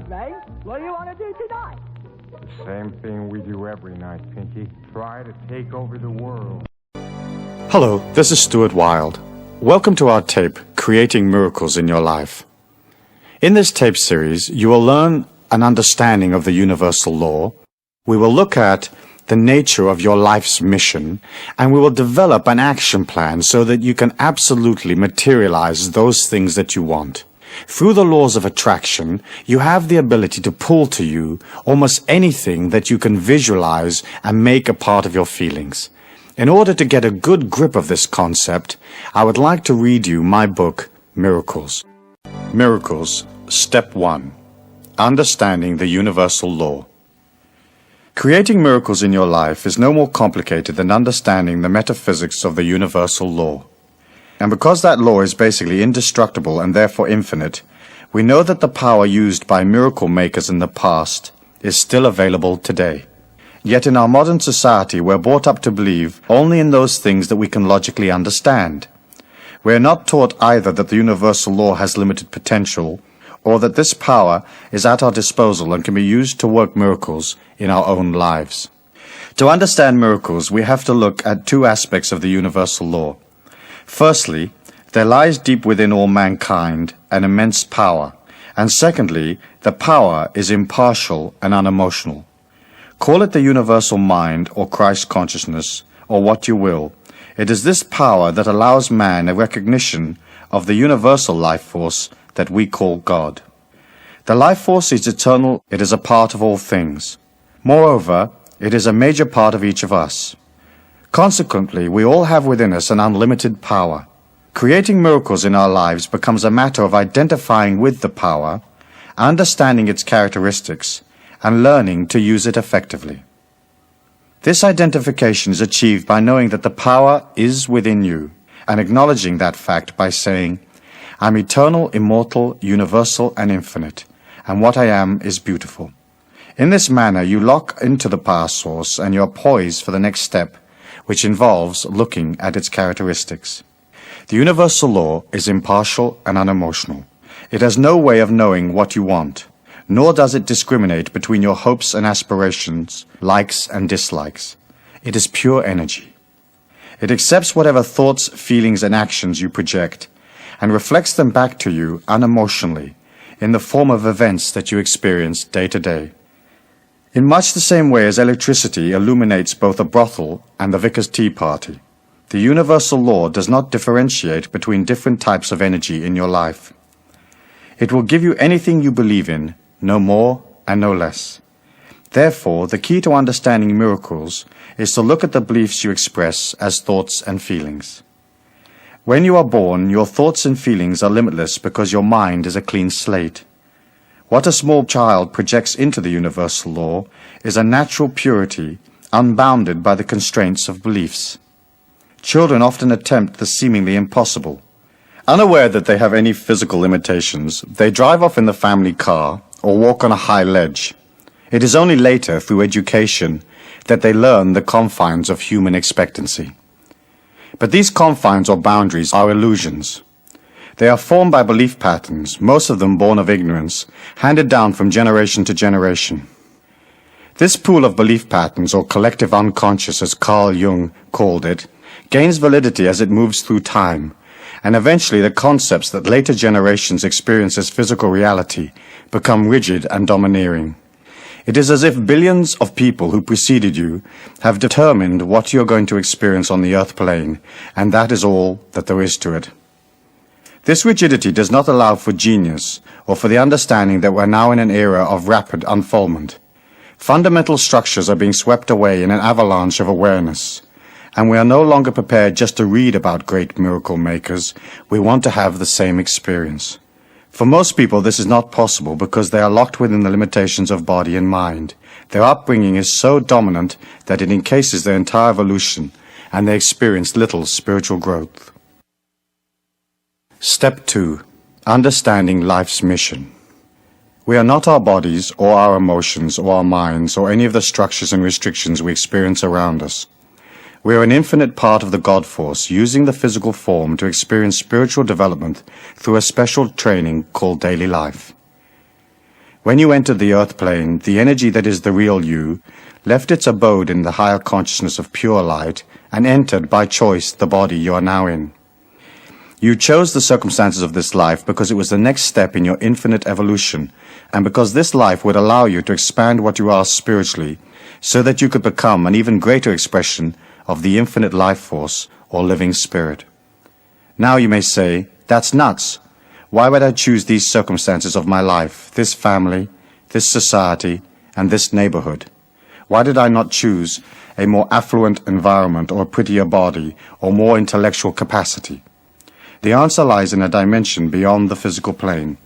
mate. What do you want to do tonight? Same thing we do every night, Pinky. Try to take over the world. Hello, this is Stuart Wilde. Welcome to our tape, Creating Miracles in Your Life. In this tape series, you will learn an understanding of the universal law. We will look at the nature of your life's mission, and we will develop an action plan so that you can absolutely materialize those things that you want. Through the laws of attraction, you have the ability to pull to you almost anything that you can visualize and make a part of your feelings. In order to get a good grip of this concept, I would like to read you my book, Miracles. Miracles, Step 1. Understanding the Universal Law. Creating miracles in your life is no more complicated than understanding the metaphysics of the universal law. And because that law is basically indestructible and therefore infinite, we know that the power used by miracle makers in the past is still available today. Yet in our modern society, we're brought up to believe only in those things that we can logically understand. We're not taught either that the universal law has limited potential, or that this power is at our disposal and can be used to work miracles in our own lives. To understand miracles, we have to look at two aspects of the universal law. Firstly, there lies deep within all mankind an immense power, and secondly, the power is impartial and unemotional. Call it the universal mind or Christ consciousness, or what you will. It is this power that allows man a recognition of the universal life force that we call God. The life force is eternal, it is a part of all things. Moreover, it is a major part of each of us. Consequently, we all have within us an unlimited power. Creating miracles in our lives becomes a matter of identifying with the power, understanding its characteristics, and learning to use it effectively. This identification is achieved by knowing that the power is within you, and acknowledging that fact by saying, I'm eternal, immortal, universal, and infinite, and what I am is beautiful. In this manner, you lock into the power source and you are poised for the next step, which involves looking at its characteristics. The universal law is impartial and unemotional. It has no way of knowing what you want, nor does it discriminate between your hopes and aspirations, likes and dislikes. It is pure energy. It accepts whatever thoughts, feelings, and actions you project, and reflects them back to you unemotionally in the form of events that you experience day to day. In much the same way as electricity illuminates both a brothel and the Vicar's Tea Party, the universal law does not differentiate between different types of energy in your life. It will give you anything you believe in, no more and no less. Therefore, the key to understanding miracles is to look at the beliefs you express as thoughts and feelings. When you are born, your thoughts and feelings are limitless because your mind is a clean slate. What a small child projects into the universal law is a natural purity, unbounded by the constraints of beliefs. Children often attempt the seemingly impossible. Unaware that they have any physical limitations, they drive off in the family car or walk on a high ledge. It is only later, through education, that they learn the confines of human expectancy. But these confines or boundaries are illusions. They are formed by belief patterns, most of them born of ignorance, handed down from generation to generation. This pool of belief patterns, or collective unconscious as Carl Jung called it, gains validity as it moves through time, and eventually the concepts that later generations experience as physical reality become rigid and domineering. It is as if billions of people who preceded you have determined what you're going to experience on the earth plane, and that is all that there is to it. This rigidity does not allow for genius or for the understanding that we're now in an era of rapid unfoldment. Fundamental structures are being swept away in an avalanche of awareness, and we are no longer prepared just to read about great miracle makers. We want to have the same experience. For most people, this is not possible because they are locked within the limitations of body and mind. Their upbringing is so dominant that it encases their entire evolution, and they experience little spiritual growth. Step 2. Understanding life's mission. We are not our bodies, or our emotions, or our minds, or any of the structures and restrictions we experience around us. We are an infinite part of the God force, using the physical form to experience spiritual development through a special training called daily life. When you entered the earth plane, the energy that is the real you left its abode in the higher consciousness of pure light and entered by choice the body you are now in. You chose the circumstances of this life because it was the next step in your infinite evolution, and because this life would allow you to expand what you are spiritually, so that you could become an even greater expression of the infinite life force or living spirit. Now you may say, that's nuts. Why would I choose these circumstances of my life, this family, this society, and this neighborhood? Why did I not choose a more affluent environment or a prettier body or more intellectual capacity? The answer lies in a dimension beyond the physical plane.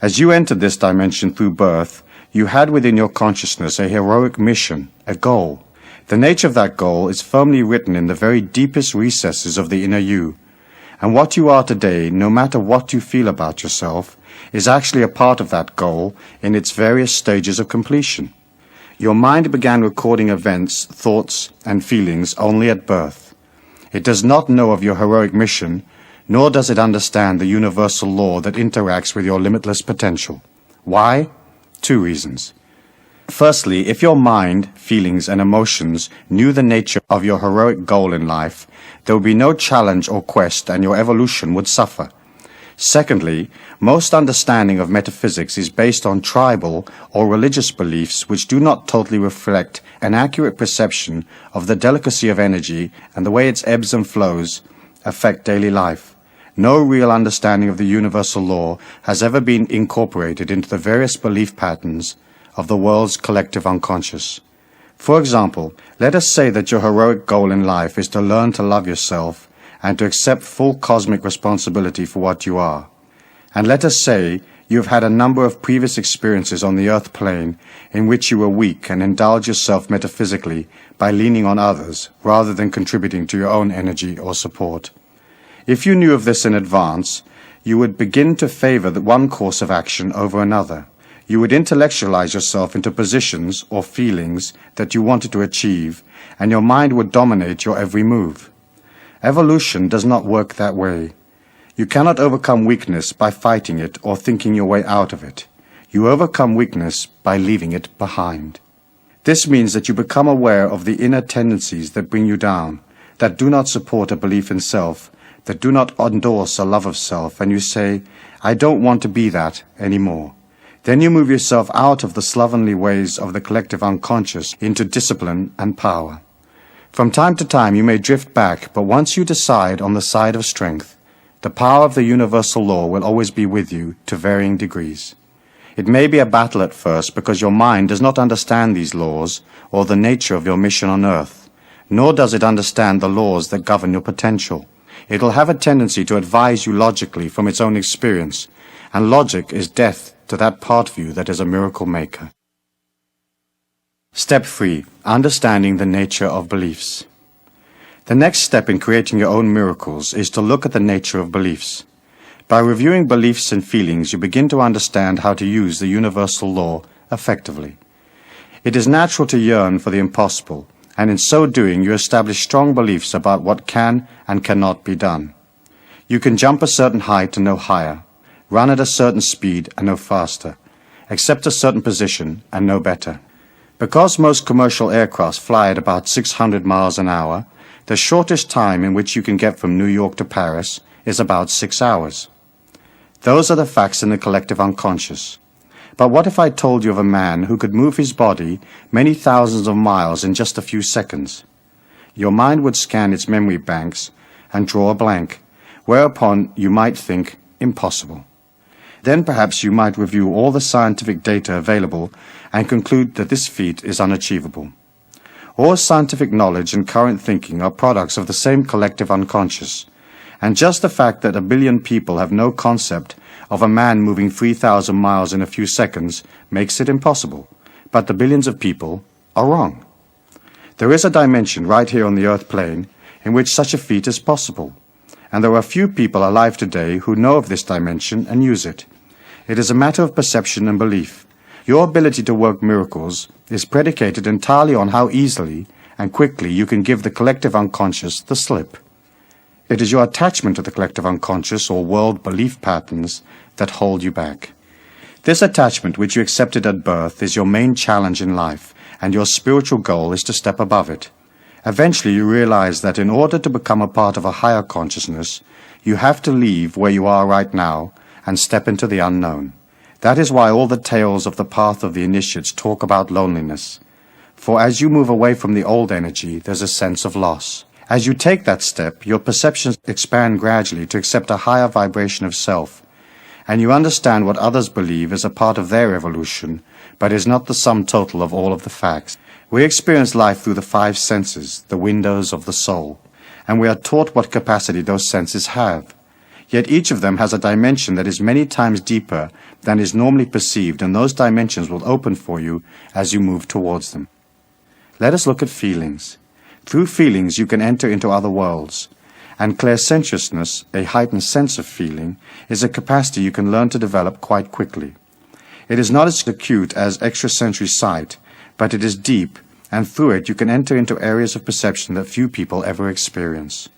As you entered this dimension through birth, you had within your consciousness a heroic mission, a goal. The nature of that goal is firmly written in the very deepest recesses of the inner you. And what you are today, no matter what you feel about yourself, is actually a part of that goal in its various stages of completion. Your mind began recording events, thoughts, and feelings only at birth. It does not know of your heroic mission, nor does it understand the universal law that interacts with your limitless potential. Why? 2 reasons. Firstly, if your mind, feelings, and emotions knew the nature of your heroic goal in life, there would be no challenge or quest, and your evolution would suffer. Secondly, most understanding of metaphysics is based on tribal or religious beliefs which do not totally reflect an accurate perception of the delicacy of energy and the way its ebbs and flows affect daily life. No real understanding of the universal law has ever been incorporated into the various belief patterns of the world's collective unconscious. For example, let us say that your heroic goal in life is to learn to love yourself and to accept full cosmic responsibility for what you are. And let us say you have had a number of previous experiences on the earth plane in which you were weak and indulged yourself metaphysically by leaning on others rather than contributing to your own energy or support. If you knew of this in advance, you would begin to favor the one course of action over another. You would intellectualize yourself into positions or feelings that you wanted to achieve, and your mind would dominate your every move. Evolution does not work that way. You cannot overcome weakness by fighting it or thinking your way out of it. You overcome weakness by leaving it behind. This means that you become aware of the inner tendencies that bring you down, that do not support a belief in self, that do not endorse a love of self, and you say, I don't want to be that anymore. Then you move yourself out of the slovenly ways of the collective unconscious into discipline and power. From time to time you may drift back, but once you decide on the side of strength, the power of the universal law will always be with you to varying degrees. It may be a battle at first because your mind does not understand these laws or the nature of your mission on earth, nor does it understand the laws that govern your potential. It will have a tendency to advise you logically from its own experience, and logic is death to that part of you that is a miracle maker. Step 3. Understanding the nature of beliefs. The next step in creating your own miracles is to look at the nature of beliefs. By reviewing beliefs and feelings, you begin to understand how to use the universal law effectively. It is natural to yearn for the impossible, and in so doing you establish strong beliefs about what can and cannot be done. You can jump a certain height and no higher, run at a certain speed and no faster, accept a certain position and no better. Because most commercial aircraft fly at about 600 miles an hour, the shortest time in which you can get from New York to Paris is about 6 hours. Those are the facts in the collective unconscious. But what if I told you of a man who could move his body many thousands of miles in just a few seconds? Your mind would scan its memory banks and draw a blank, whereupon you might think, impossible. Then perhaps you might review all the scientific data available and conclude that this feat is unachievable. All scientific knowledge and current thinking are products of the same collective unconscious, and just the fact that 1 billion people have no concept of a man moving 3,000 miles in a few seconds makes it impossible, but the billions of people are wrong. There is a dimension right here on the earth plane in which such a feat is possible, and there are few people alive today who know of this dimension and use it. It is a matter of perception and belief. Your ability to work miracles is predicated entirely on how easily and quickly you can give the collective unconscious the slip. It is your attachment to the collective unconscious or world belief patterns that hold you back. This attachment which you accepted at birth is your main challenge in life, and your spiritual goal is to step above it. Eventually you realize that in order to become a part of a higher consciousness, you have to leave where you are right now and step into the unknown. That is why all the tales of the path of the initiates talk about loneliness. For as you move away from the old energy, there's a sense of loss. As you take that step, your perceptions expand gradually to accept a higher vibration of self, and you understand what others believe is a part of their evolution, but is not the sum total of all of the facts. We experience life through the 5 senses, the windows of the soul, and we are taught what capacity those senses have. Yet each of them has a dimension that is many times deeper than is normally perceived, and those dimensions will open for you as you move towards them. Let us look at feelings. Through feelings you can enter into other worlds, and clairsentiousness, a heightened sense of feeling, is a capacity you can learn to develop quite quickly. It is not as acute as extrasensory sight, but it is deep, and through it you can enter into areas of perception that few people ever experience.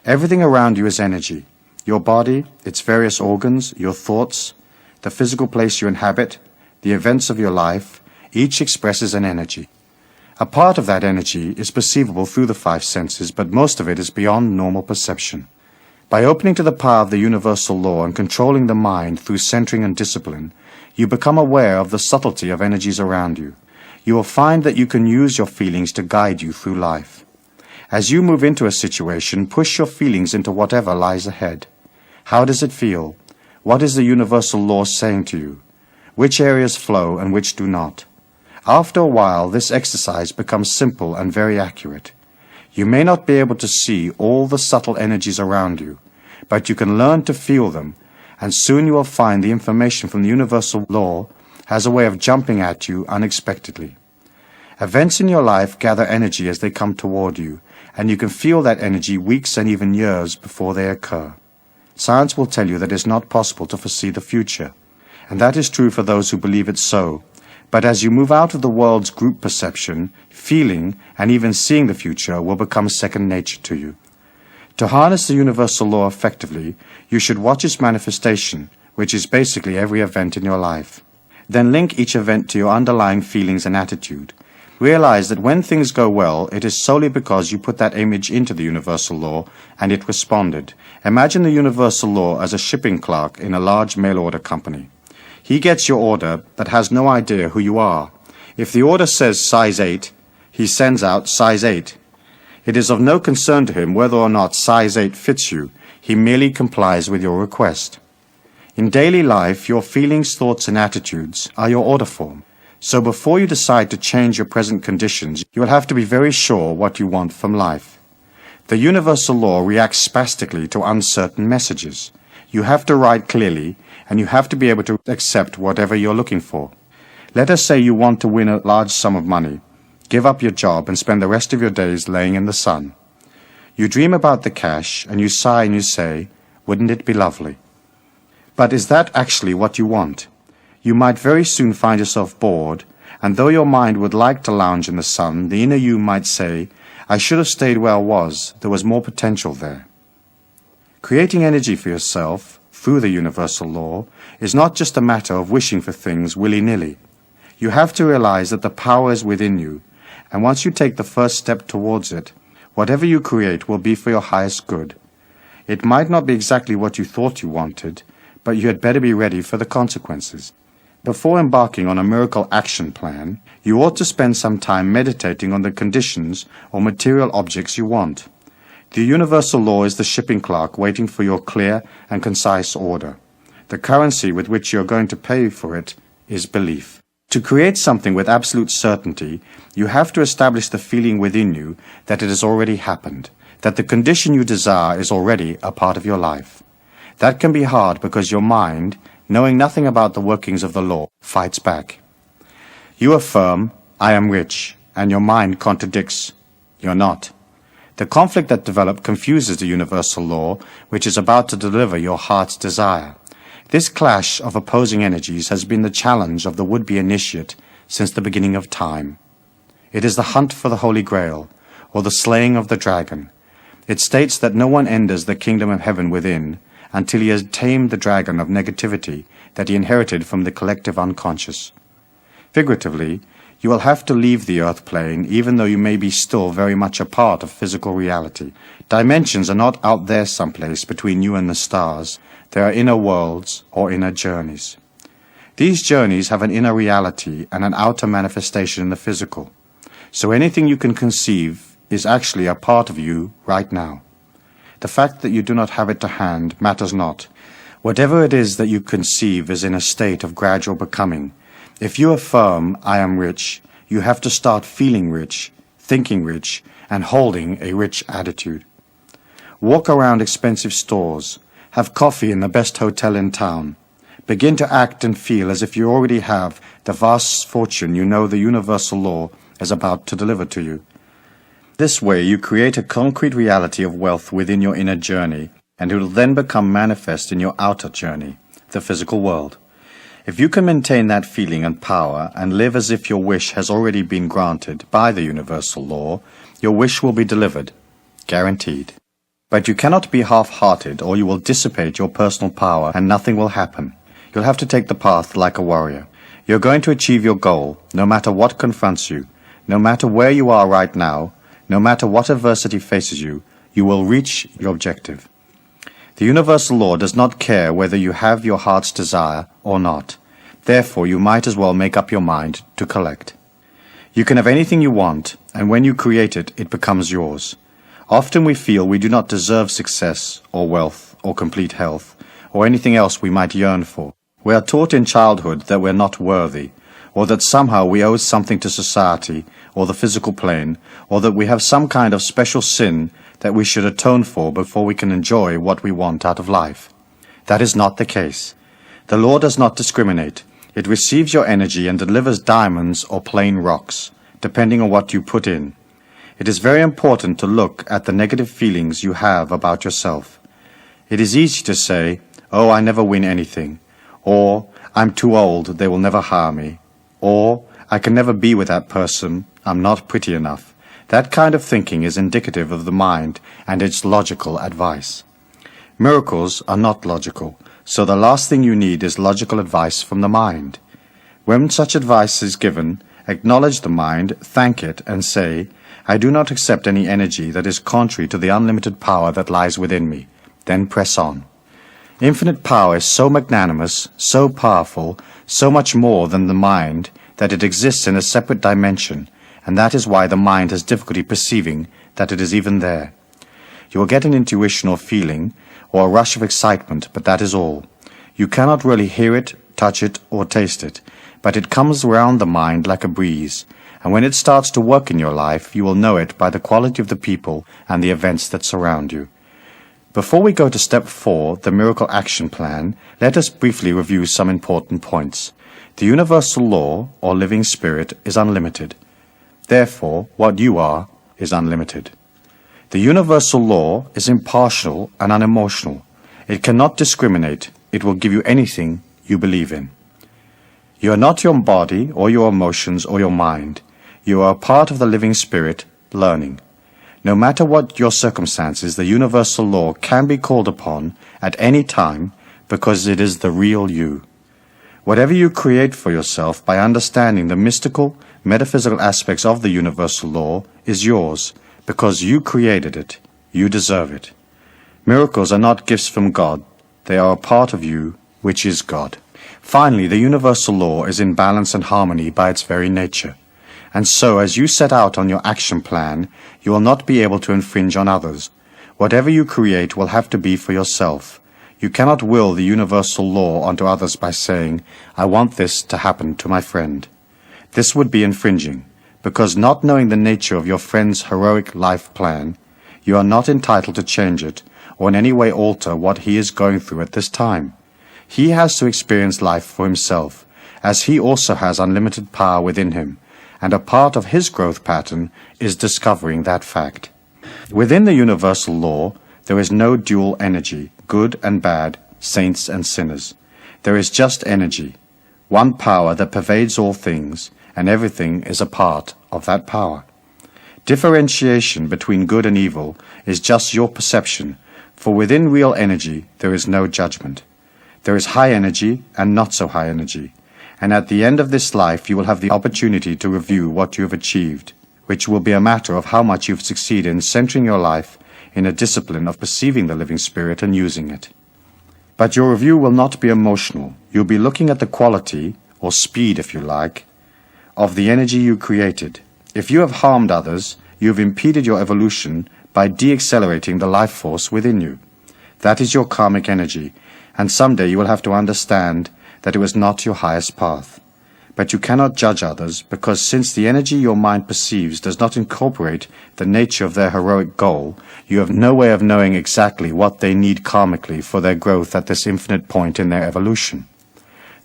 Everything around you is energy. Your body, its various organs, your thoughts, the physical place you inhabit, the events of your life, each expresses an energy. A part of that energy is perceivable through the 5 senses, but most of it is beyond normal perception. By opening to the power of the universal law and controlling the mind through centering and discipline, you become aware of the subtlety of energies around you. You will find that you can use your feelings to guide you through life. As you move into a situation, push your feelings into whatever lies ahead. How does it feel? What is the universal law saying to you? Which areas flow and which do not? After a while, this exercise becomes simple and very accurate. You may not be able to see all the subtle energies around you, but you can learn to feel them, and soon you will find the information from the universal law has a way of jumping at you unexpectedly. Events in your life gather energy as they come toward you, and you can feel that energy weeks and even years before they occur. Science will tell you that it is not possible to foresee the future, and that is true for those who believe it so. But as you move out of the world's group perception, feeling and even seeing the future will become second nature to you. To harness the universal law effectively, you should watch its manifestation, which is basically every event in your life. Then link each event to your underlying feelings and attitude. Realize that when things go well, it is solely because you put that image into the universal law and it responded. Imagine the universal law as a shipping clerk in a large mail order company. He gets your order but has no idea who you are. If the order says size 8, he sends out size 8. It is of no concern to him whether or not size 8 fits you. He merely complies with your request. In daily life, your feelings, thoughts, and attitudes are your order form. So before you decide to change your present conditions, you will have to be very sure what you want from life. The universal law reacts spastically to uncertain messages. You have to write clearly, and you have to be able to accept whatever you're looking for. Let us say you want to win a large sum of money. Give up your job and spend the rest of your days laying in the sun. You dream about the cash, and you sigh and you say, "Wouldn't it be lovely?" But is that actually what you want? You might very soon find yourself bored, and though your mind would like to lounge in the sun, the inner you might say, "I should have stayed where I was. There was more potential there." Creating energy for yourself, through the universal law, is not just a matter of wishing for things willy-nilly. You have to realize that the power is within you, and once you take the first step towards it, whatever you create will be for your highest good. It might not be exactly what you thought you wanted, but you had better be ready for the consequences. Before embarking on a miracle action plan, you ought to spend some time meditating on the conditions or material objects you want. The universal law is the shipping clerk waiting for your clear and concise order. The currency with which you are going to pay for it is belief. To create something with absolute certainty, you have to establish the feeling within you that it has already happened, that the condition you desire is already a part of your life. That can be hard because your mind, knowing nothing about the workings of the law, fights back. You affirm, "I am rich," and your mind contradicts, "You're not." The conflict that develops confuses the universal law, which is about to deliver your heart's desire. This clash of opposing energies has been the challenge of the would-be initiate since the beginning of time. It is the hunt for the Holy Grail, or the slaying of the dragon. It states that no one enters the kingdom of heaven within until he has tamed the dragon of negativity that he inherited from the collective unconscious. Figuratively, you will have to leave the earth plane even though you may be still very much a part of physical reality. Dimensions are not out there someplace between you and the stars. They are inner worlds or inner journeys. These journeys have an inner reality and an outer manifestation in the physical. So anything you can conceive is actually a part of you right now. The fact that you do not have it to hand matters not. Whatever it is that you conceive is in a state of gradual becoming. If you affirm, I am rich, you have to start feeling rich, thinking rich, and holding a rich attitude. Walk around expensive stores. Have coffee in the best hotel in town. Begin to act and feel as if you already have the vast fortune you know the universal law is about to deliver to you. This way you create a concrete reality of wealth within your inner journey, and it will then become manifest in your outer journey, the physical world. If you can maintain that feeling and power and live as if your wish has already been granted by the universal law, your wish will be delivered, guaranteed. But you cannot be half-hearted or you will dissipate your personal power and nothing will happen. You'll have to take the path like a warrior. You're going to achieve your goal, no matter what confronts you, no matter where you are right now, no matter what adversity faces you, you will reach your objective. The universal law does not care whether you have your heart's desire or not. Therefore, you might as well make up your mind to collect. You can have anything you want, and when you create it, it becomes yours. Often we feel we do not deserve success, or wealth, or complete health, or anything else we might yearn for. We are taught in childhood that we're not worthy, or that somehow we owe something to society, or the physical plane, or that we have some kind of special sin that we should atone for before we can enjoy what we want out of life. That is not the case. The law does not discriminate. It receives your energy and delivers diamonds or plain rocks, depending on what you put in. It is very important to look at the negative feelings you have about yourself. It is easy to say, "Oh, I never win anything," or "I'm too old, they will never hire me," or "I can never be with that person, I'm not pretty enough." That kind of thinking is indicative of the mind and its logical advice. Miracles are not logical, so the last thing you need is logical advice from the mind. When such advice is given, acknowledge the mind, thank it, and say, "I do not accept any energy that is contrary to the unlimited power that lies within me." Then press on. Infinite power is so magnanimous, so powerful, so much more than the mind, that it exists in a separate dimension, and that is why the mind has difficulty perceiving that it is even there. You will get an intuition or feeling, or a rush of excitement, but that is all. You cannot really hear it, touch it, or taste it, but it comes round the mind like a breeze, and when it starts to work in your life, you will know it by the quality of the people and the events that surround you. Before we go to step 4, the Miracle Action Plan, let us briefly review some important points. The universal law, or living spirit, is unlimited. Therefore, what you are is unlimited. The universal law is impartial and unemotional. It cannot discriminate. It will give you anything you believe in. You are not your body or your emotions or your mind. You are a part of the living spirit, learning. No matter what your circumstances, the universal law can be called upon at any time because it is the real you. Whatever you create for yourself by understanding the mystical, metaphysical aspects of the universal law is yours because you created it. You deserve it. Miracles are not gifts from God. They are a part of you, which is God. Finally, the universal law is in balance and harmony by its very nature. And so, as you set out on your action plan, you will not be able to infringe on others. Whatever you create will have to be for yourself. You cannot will the universal law onto others by saying, "I want this to happen to my friend." This would be infringing, because not knowing the nature of your friend's heroic life plan, you are not entitled to change it or in any way alter what he is going through at this time. He has to experience life for himself, as he also has unlimited power within him, and a part of his growth pattern is discovering that fact. Within the universal law, there is no dual energy, good and bad, saints and sinners. There is just energy, one power that pervades all things, and everything is a part of that power. Differentiation between good and evil is just your perception, for within real energy there is no judgment. There is high energy and not so high energy, and at the end of this life you will have the opportunity to review what you have achieved, which will be a matter of how much you've succeeded in centering your life in a discipline of perceiving the living spirit and using it. But your review will not be emotional. You'll be looking at the quality, or speed if you like, of the energy you created. If you have harmed others, you have impeded your evolution by de-accelerating the life force within you. That is your karmic energy, and someday you will have to understand that it was not your highest path. But you cannot judge others, because since the energy your mind perceives does not incorporate the nature of their heroic goal, you have no way of knowing exactly what they need karmically for their growth at this infinite point in their evolution.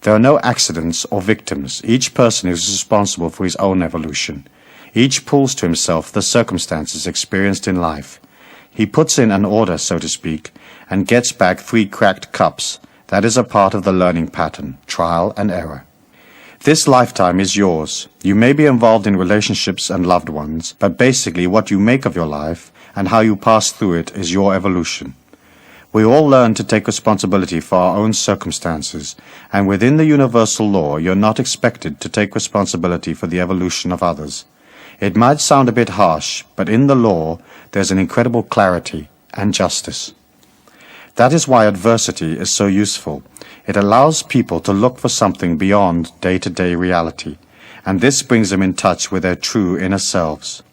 There are no accidents or victims. Each person is responsible for his own evolution. Each pulls to himself the circumstances experienced in life. He puts in an order, so to speak, and gets back 3 cracked cups. That is a part of the learning pattern, trial and error. This lifetime is yours. You may be involved in relationships and loved ones, but basically what you make of your life and how you pass through it is your evolution. We all learn to take responsibility for our own circumstances, and within the universal law you're not expected to take responsibility for the evolution of others. It might sound a bit harsh, but in the law there's an incredible clarity and justice. That is why adversity is so useful. It allows people to look for something beyond day-to-day reality, and this brings them in touch with their true inner selves.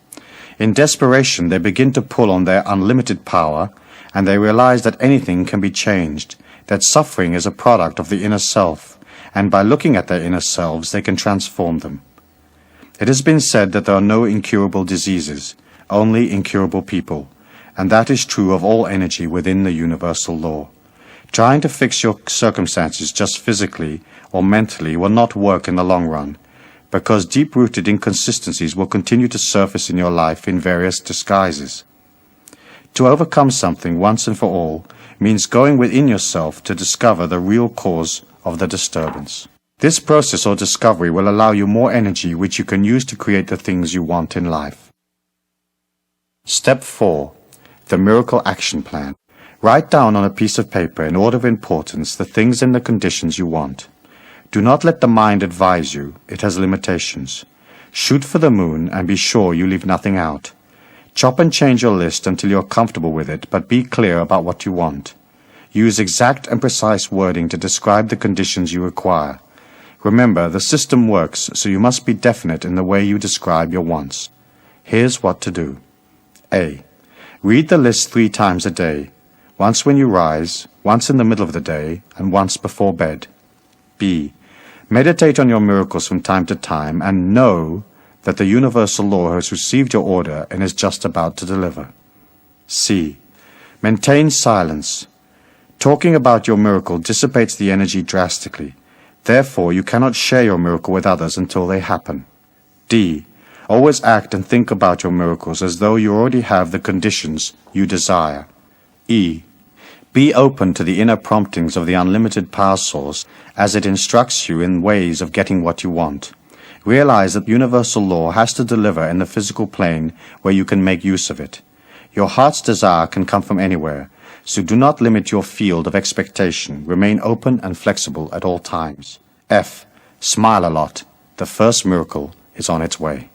In desperation, they begin to pull on their unlimited power, and they realize that anything can be changed, that suffering is a product of the inner self, and by looking at their inner selves, they can transform them. It has been said that there are no incurable diseases, only incurable people, and that is true of all energy within the universal law. Trying to fix your circumstances just physically or mentally will not work in the long run, because deep-rooted inconsistencies will continue to surface in your life in various disguises. To overcome something once and for all means going within yourself to discover the real cause of the disturbance. This process or discovery will allow you more energy which you can use to create the things you want in life. Step 4. The Miracle Action Plan. Write down on a piece of paper in order of importance the things and the conditions you want. Do not let the mind advise you. It has limitations. Shoot for the moon and be sure you leave nothing out. Chop and change your list until you're comfortable with it, but be clear about what you want. Use exact and precise wording to describe the conditions you require. Remember, the system works, so you must be definite in the way you describe your wants. Here's what to do. A. Read the list 3 times a day. Once when you rise, once in the middle of the day, and once before bed. B. Meditate on your miracles from time to time and know that the universal law has received your order and is just about to deliver. C. Maintain silence. Talking about your miracle dissipates the energy drastically. Therefore, you cannot share your miracle with others until they happen. D. Always act and think about your miracles as though you already have the conditions you desire. E. Be open to the inner promptings of the unlimited power source as it instructs you in ways of getting what you want. Realize that universal law has to deliver in the physical plane where you can make use of it. Your heart's desire can come from anywhere, so do not limit your field of expectation. Remain open and flexible at all times. F. Smile a lot. The first miracle is on its way.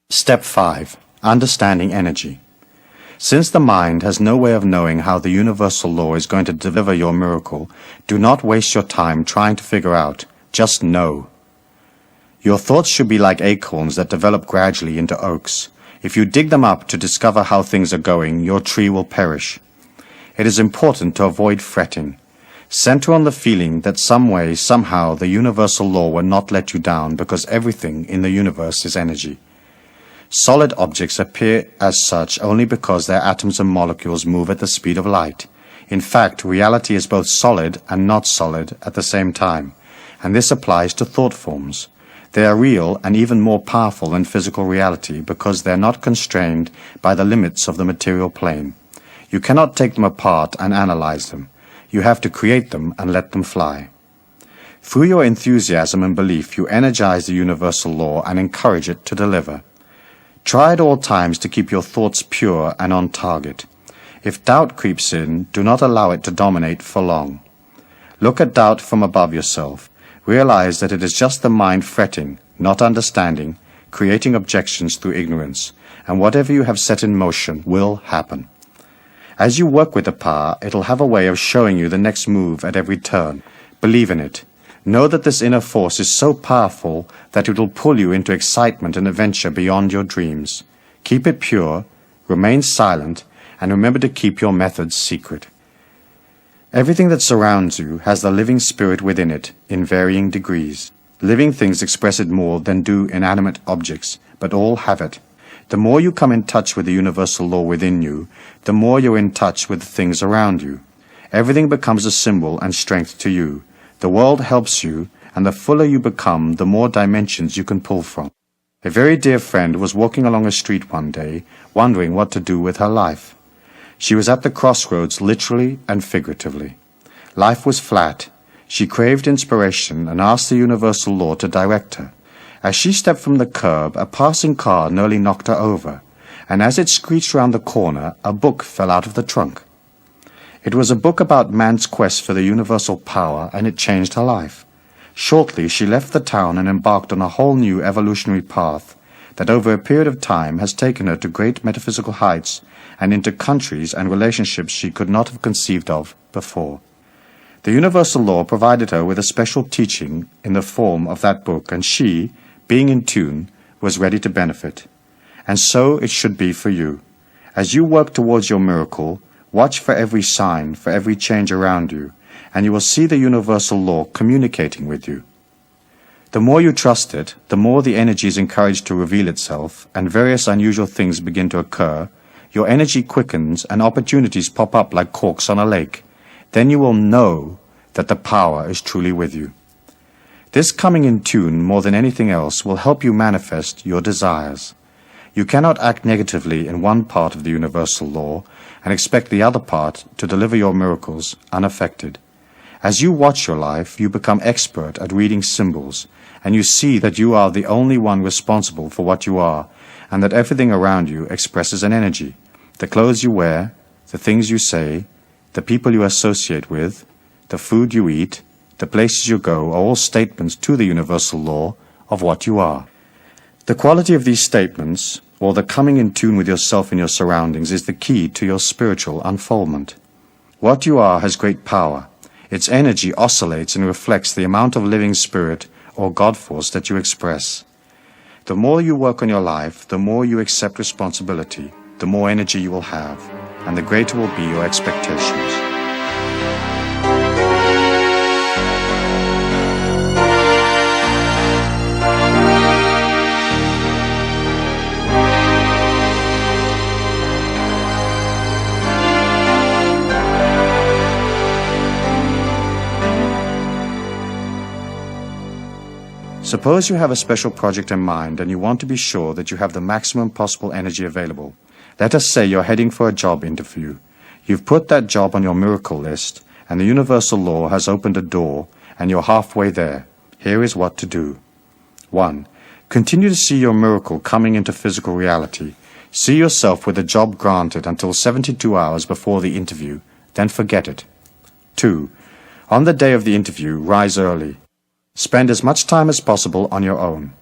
Step 5. Understanding energy. Since the mind has no way of knowing how the universal law is going to deliver your miracle, do not waste your time trying to figure out. Just know. Your thoughts should be like acorns that develop gradually into oaks. If you dig them up to discover how things are going, your tree will perish. It is important to avoid fretting. Center on the feeling that some way, somehow, the universal law will not let you down because everything in the universe is energy. Solid objects appear as such only because their atoms and molecules move at the speed of light. In fact, reality is both solid and not solid at the same time, and this applies to thought forms. They are real and even more powerful than physical reality because they are not constrained by the limits of the material plane. You cannot take them apart and analyze them. You have to create them and let them fly. Through your enthusiasm and belief, you energize the universal law and encourage it to deliver. Try at all times to keep your thoughts pure and on target. If doubt creeps in, do not allow it to dominate for long. Look at doubt from above yourself. Realize that it is just the mind fretting, not understanding, creating objections through ignorance, and whatever you have set in motion will happen. As you work with the power, it'll have a way of showing you the next move at every turn. Believe in it. Know that this inner force is so powerful that it will pull you into excitement and adventure beyond your dreams. Keep it pure, remain silent, and remember to keep your methods secret. Everything that surrounds you has the living spirit within it in varying degrees. Living things express it more than do inanimate objects, but all have it. The more you come in touch with the universal law within you, the more you're in touch with the things around you. Everything becomes a symbol and strength to you. The world helps you, and the fuller you become, the more dimensions you can pull from. A very dear friend was walking along a street one day, wondering what to do with her life. She was at the crossroads literally and figuratively. Life was flat. She craved inspiration and asked the universal law to direct her. As she stepped from the curb, a passing car nearly knocked her over, and as it screeched round the corner, a book fell out of the trunk. It was a book about man's quest for the universal power, and it changed her life. Shortly, she left the town and embarked on a whole new evolutionary path that over a period of time has taken her to great metaphysical heights and into countries and relationships she could not have conceived of before. The universal law provided her with a special teaching in the form of that book, and she, being in tune, was ready to benefit. And so it should be for you. As you work towards your miracle, watch for every sign, for every change around you, and you will see the universal law communicating with you. The more you trust it, the more the energy is encouraged to reveal itself, and various unusual things begin to occur. Your energy quickens, and opportunities pop up like corks on a lake. Then you will know that the power is truly with you. This coming in tune more than anything else will help you manifest your desires. You cannot act negatively in one part of the universal law and expect the other part to deliver your miracles unaffected. As you watch your life, you become expert at reading symbols, and you see that you are the only one responsible for what you are, and that everything around you expresses an energy. The clothes you wear, the things you say, the people you associate with, the food you eat, the places you go are all statements to the universal law of what you are. The quality of these statements, or the coming in tune with yourself and your surroundings, is the key to your spiritual unfoldment. What you are has great power. Its energy oscillates and reflects the amount of living spirit or God force that you express. The more you work on your life, the more you accept responsibility, the more energy you will have, and the greater will be your expectations. Suppose you have a special project in mind and you want to be sure that you have the maximum possible energy available. Let us say you're heading for a job interview. You've put that job on your miracle list, and the universal law has opened a door, and you're halfway there. Here is what to do. 1. Continue to see your miracle coming into physical reality. See yourself with the job granted until 72 hours before the interview, then forget it. 2. On the day of the interview, rise early. Spend as much time as possible on your own.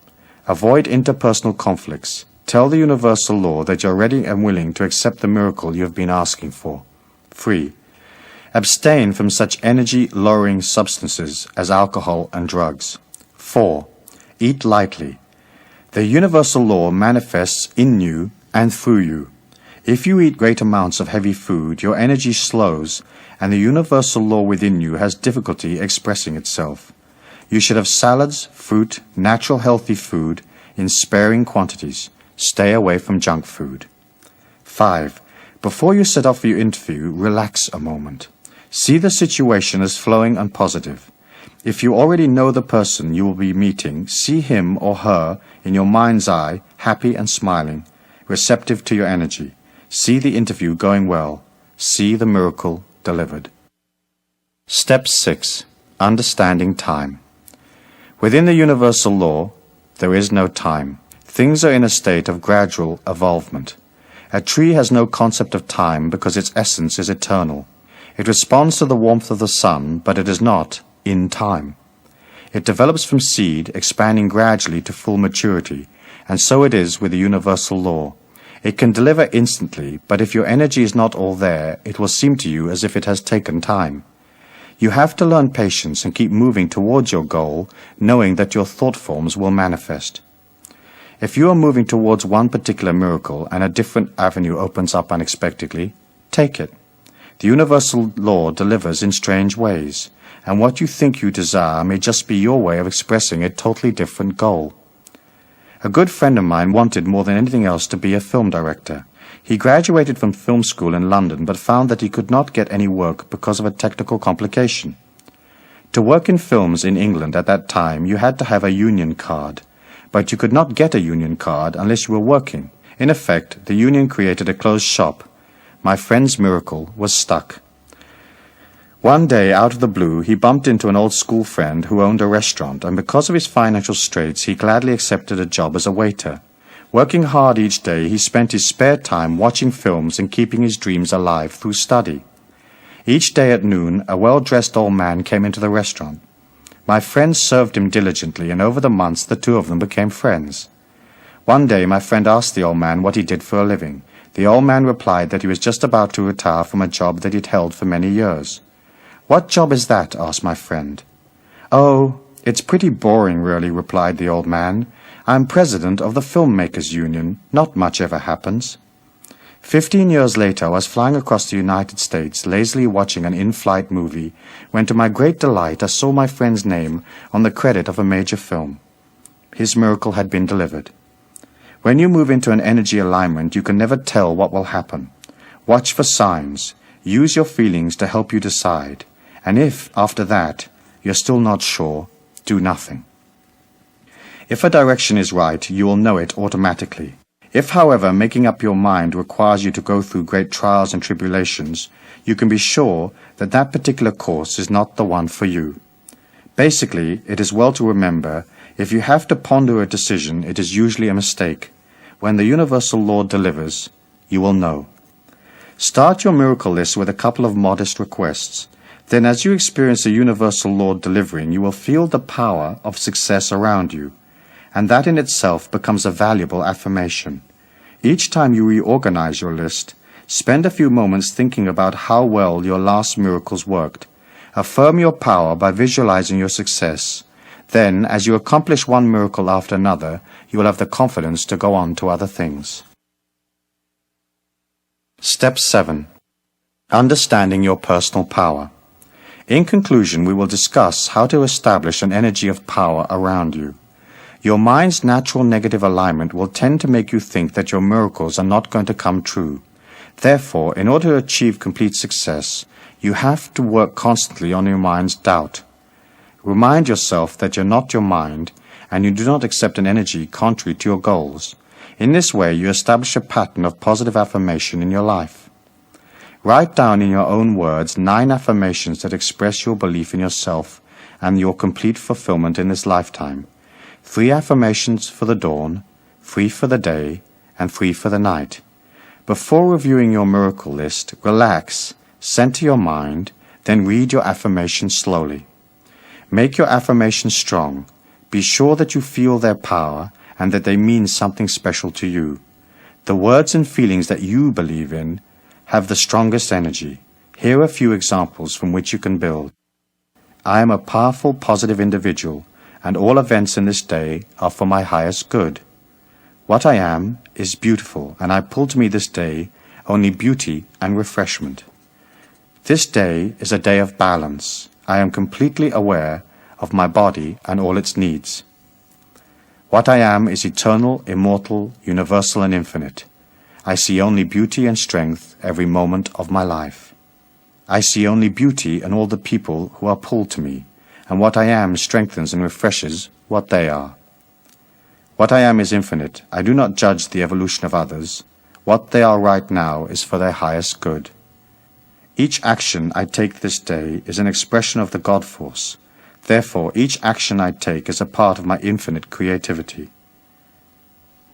Avoid interpersonal conflicts. Tell the universal law that you're ready and willing to accept the miracle you have been asking for. 3. Abstain from such energy-lowering substances as alcohol and drugs. 4. Eat lightly. The universal law manifests in you and through you. If you eat great amounts of heavy food, your energy slows, and the universal law within you has difficulty expressing itself. You should have salads, fruit, natural healthy food in sparing quantities. Stay away from junk food. 5. Before you set off for your interview, relax a moment. See the situation as flowing and positive. If you already know the person you will be meeting, see him or her in your mind's eye, happy and smiling, receptive to your energy. See the interview going well. See the miracle delivered. Step 6. Understanding time. Within the universal law, there is no time. Things are in a state of gradual evolvement. A tree has no concept of time because its essence is eternal. It responds to the warmth of the sun, but it is not in time. It develops from seed, expanding gradually to full maturity, and so it is with the universal law. It can deliver instantly, but if your energy is not all there, it will seem to you as if it has taken time. You have to learn patience and keep moving towards your goal, knowing that your thought forms will manifest. If you are moving towards one particular miracle and a different avenue opens up unexpectedly, take it. The universal law delivers in strange ways, and what you think you desire may just be your way of expressing a totally different goal. A good friend of mine wanted more than anything else to be a film director. He graduated from film school in London but found that he could not get any work because of a technical complication. To work in films in England at that time, you had to have a union card, but you could not get a union card unless you were working. In effect, the union created a closed shop. My friend's miracle was stuck. One day, out of the blue, he bumped into an old school friend who owned a restaurant, and because of his financial straits, he gladly accepted a job as a waiter. Working hard each day, he spent his spare time watching films and keeping his dreams alive through study. Each day at noon, a well-dressed old man came into the restaurant. My friend served him diligently, and over the months the two of them became friends. One day my friend asked the old man what he did for a living. The old man replied that he was just about to retire from a job that he'd held for many years. "What job is that?" asked my friend. "Oh, it's pretty boring, really," replied the old man. "I'm president of the Filmmakers Union. Not much ever happens." 15 years later, I was flying across the United States, lazily watching an in-flight movie, when to my great delight I saw my friend's name on the credit of a major film. His miracle had been delivered. When you move into an energy alignment, you can never tell what will happen. Watch for signs. Use your feelings to help you decide. And if, after that, you're still not sure, do nothing. If a direction is right, you will know it automatically. If, however, making up your mind requires you to go through great trials and tribulations, you can be sure that that particular course is not the one for you. Basically, it is well to remember, if you have to ponder a decision, it is usually a mistake. When the universal law delivers, you will know. Start your miracle list with a couple of modest requests. Then as you experience the universal law delivering, you will feel the power of success around you, and that in itself becomes a valuable affirmation. Each time you reorganize your list, spend a few moments thinking about how well your last miracles worked. Affirm your power by visualizing your success. Then, as you accomplish one miracle after another, you will have the confidence to go on to other things. Step 7. Understanding your personal power. In conclusion, we will discuss how to establish an energy of power around you. Your mind's natural negative alignment will tend to make you think that your miracles are not going to come true. Therefore, in order to achieve complete success, you have to work constantly on your mind's doubt. Remind yourself that you're not your mind, and you do not accept an energy contrary to your goals. In this way, you establish a pattern of positive affirmation in your life. Write down in your own words 9 affirmations that express your belief in yourself and your complete fulfillment in this lifetime. 3 affirmations for the dawn, 3 for the day, and 3 for the night. Before reviewing your miracle list, relax, center your mind, then read your affirmations slowly. Make your affirmations strong. Be sure that you feel their power and that they mean something special to you. The words and feelings that you believe in have the strongest energy. Here are a few examples from which you can build. I am a powerful, positive individual, and all events in this day are for my highest good. What I am is beautiful, and I pull to me this day only beauty and refreshment. This day is a day of balance. I am completely aware of my body and all its needs. What I am is eternal, immortal, universal, and infinite. I see only beauty and strength every moment of my life. I see only beauty in all the people who are pulled to me, and what I am strengthens and refreshes what they are. What I am is infinite. I do not judge the evolution of others. What they are right now is for their highest good. Each action I take this day is an expression of the God force. Therefore, each action I take is a part of my infinite creativity.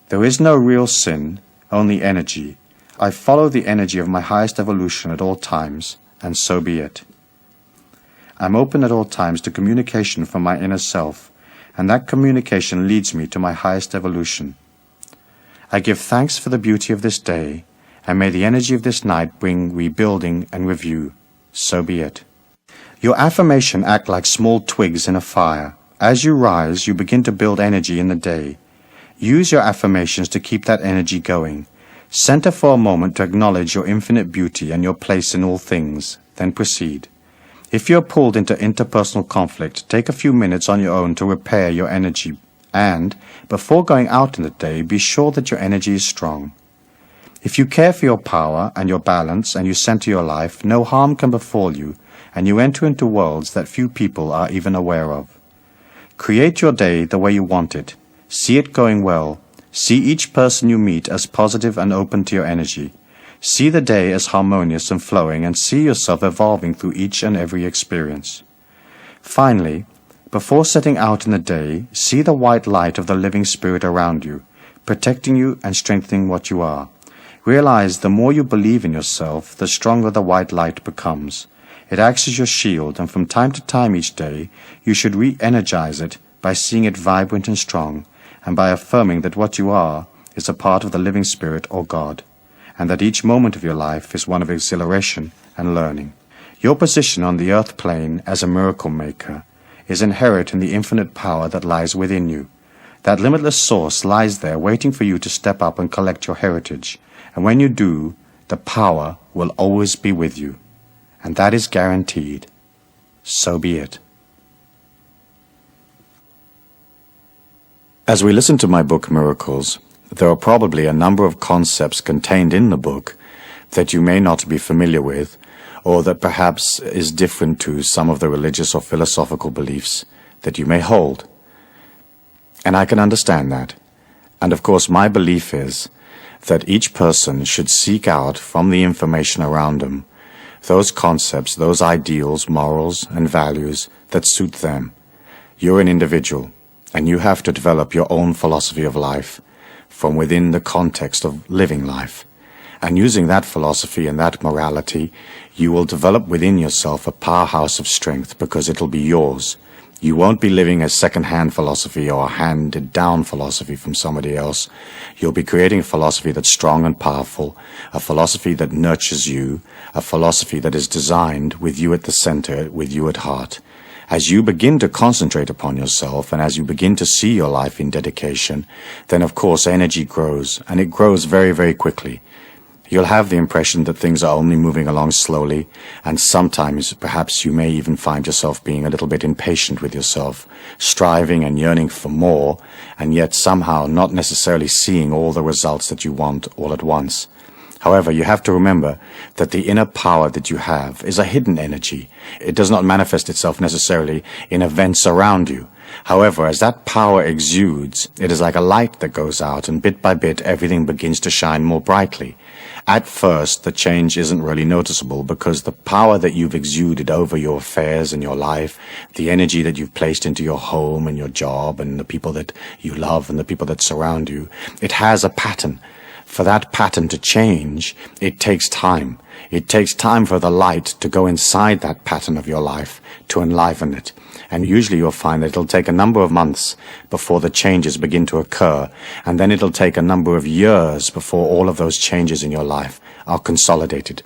There is no real sin, only energy. I follow the energy of my highest evolution at all times, and so be it. I'm open at all times to communication from my inner self, and that communication leads me to my highest evolution. I give thanks for the beauty of this day, and may the energy of this night bring rebuilding and review. So be it. Your affirmation act like small twigs in a fire. As you rise, you begin to build energy in the day. Use your affirmations to keep that energy going. Center for a moment to acknowledge your infinite beauty and your place in all things, then proceed. If you're pulled into interpersonal conflict, take a few minutes on your own to repair your energy, and, before going out in the day, be sure that your energy is strong. If you care for your power and your balance and you center your life, no harm can befall you, and you enter into worlds that few people are even aware of. Create your day the way you want it. See it going well. See each person you meet as positive and open to your energy. See the day as harmonious and flowing, and see yourself evolving through each and every experience. Finally, before setting out in the day, see the white light of the living spirit around you, protecting you and strengthening what you are. Realize the more you believe in yourself, the stronger the white light becomes. It acts as your shield, and from time to time each day, you should re-energize it by seeing it vibrant and strong, and by affirming that what you are is a part of the living spirit or God, and that each moment of your life is one of exhilaration and learning. Your position on the earth plane as a miracle maker is inherent in the infinite power that lies within you. That limitless source lies there waiting for you to step up and collect your heritage, and when you do, the power will always be with you, and that is guaranteed. So be it. As we listen to my book Miracles, there are probably a number of concepts contained in the book that you may not be familiar with, or that perhaps is different to some of the religious or philosophical beliefs that you may hold. And I can understand that. And of course my belief is that each person should seek out from the information around them those concepts, those ideals, morals, and values that suit them. You're an individual, and you have to develop your own philosophy of life from within the context of living life. And using that philosophy and that morality, you will develop within yourself a powerhouse of strength, because it'll be yours. You won't be living a second-hand philosophy or a handed-down philosophy from somebody else. You'll be creating a philosophy that's strong and powerful, a philosophy that nurtures you, a philosophy that is designed with you at the center, with you at heart. As you begin to concentrate upon yourself, and as you begin to see your life in dedication, then of course energy grows, and it grows very, very quickly. You'll have the impression that things are only moving along slowly, and sometimes perhaps you may even find yourself being a little bit impatient with yourself, striving and yearning for more, and yet somehow not necessarily seeing all the results that you want all at once. However, you have to remember that the inner power that you have is a hidden energy. It does not manifest itself necessarily in events around you. However, as that power exudes, it is like a light that goes out, and bit by bit everything begins to shine more brightly. At first, the change isn't really noticeable, because the power that you've exuded over your affairs and your life, the energy that you've placed into your home and your job and the people that you love and the people that surround you, it has a pattern. For that pattern to change, it takes time. It takes time for the light to go inside that pattern of your life, to enliven it. And usually you'll find that it'll take a number of months before the changes begin to occur, and then it'll take a number of years before all of those changes in your life are consolidated.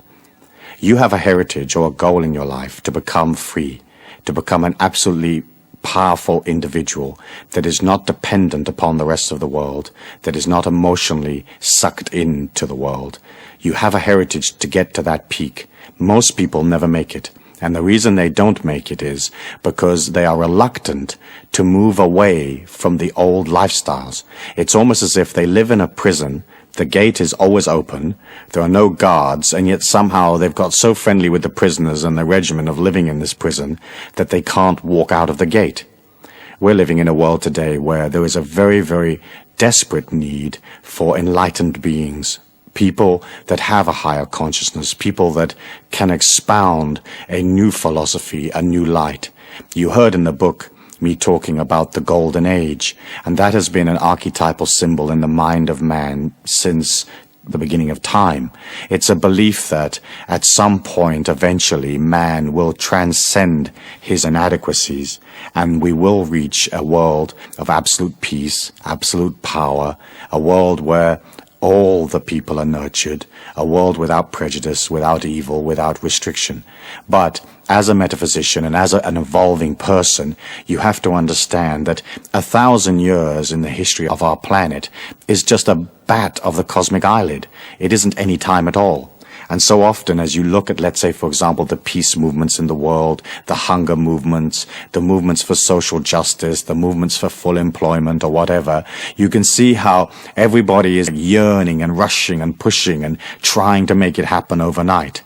You have a heritage or a goal in your life to become free, to become an absolutely powerful individual that is not dependent upon the rest of the world, that is not emotionally sucked into the world. You have a heritage to get to that peak. Most people never make it. And the reason they don't make it is because they are reluctant to move away from the old lifestyles. It's almost as if they live in a prison. The gate is always open, there are no guards, and yet somehow they've got so friendly with the prisoners and the regimen of living in this prison that they can't walk out of the gate. We're living in a world today where there is a very, very desperate need for enlightened beings, people that have a higher consciousness, people that can expound a new philosophy, a new light. You heard in the book me talking about the Golden Age, and that has been an archetypal symbol in the mind of man since the beginning of time. It's a belief that at some point, eventually, man will transcend his inadequacies and we will reach a world of absolute peace, absolute power, a world where all the people are nurtured, a world without prejudice, without evil, without restriction. But as a metaphysician and as an evolving person, you have to understand that 1,000 years in the history of our planet is just a bat of the cosmic eyelid. It isn't any time at all. And so often as you look at, let's say, for example, the peace movements in the world, the hunger movements, the movements for social justice, the movements for full employment or whatever, you can see how everybody is yearning and rushing and pushing and trying to make it happen overnight.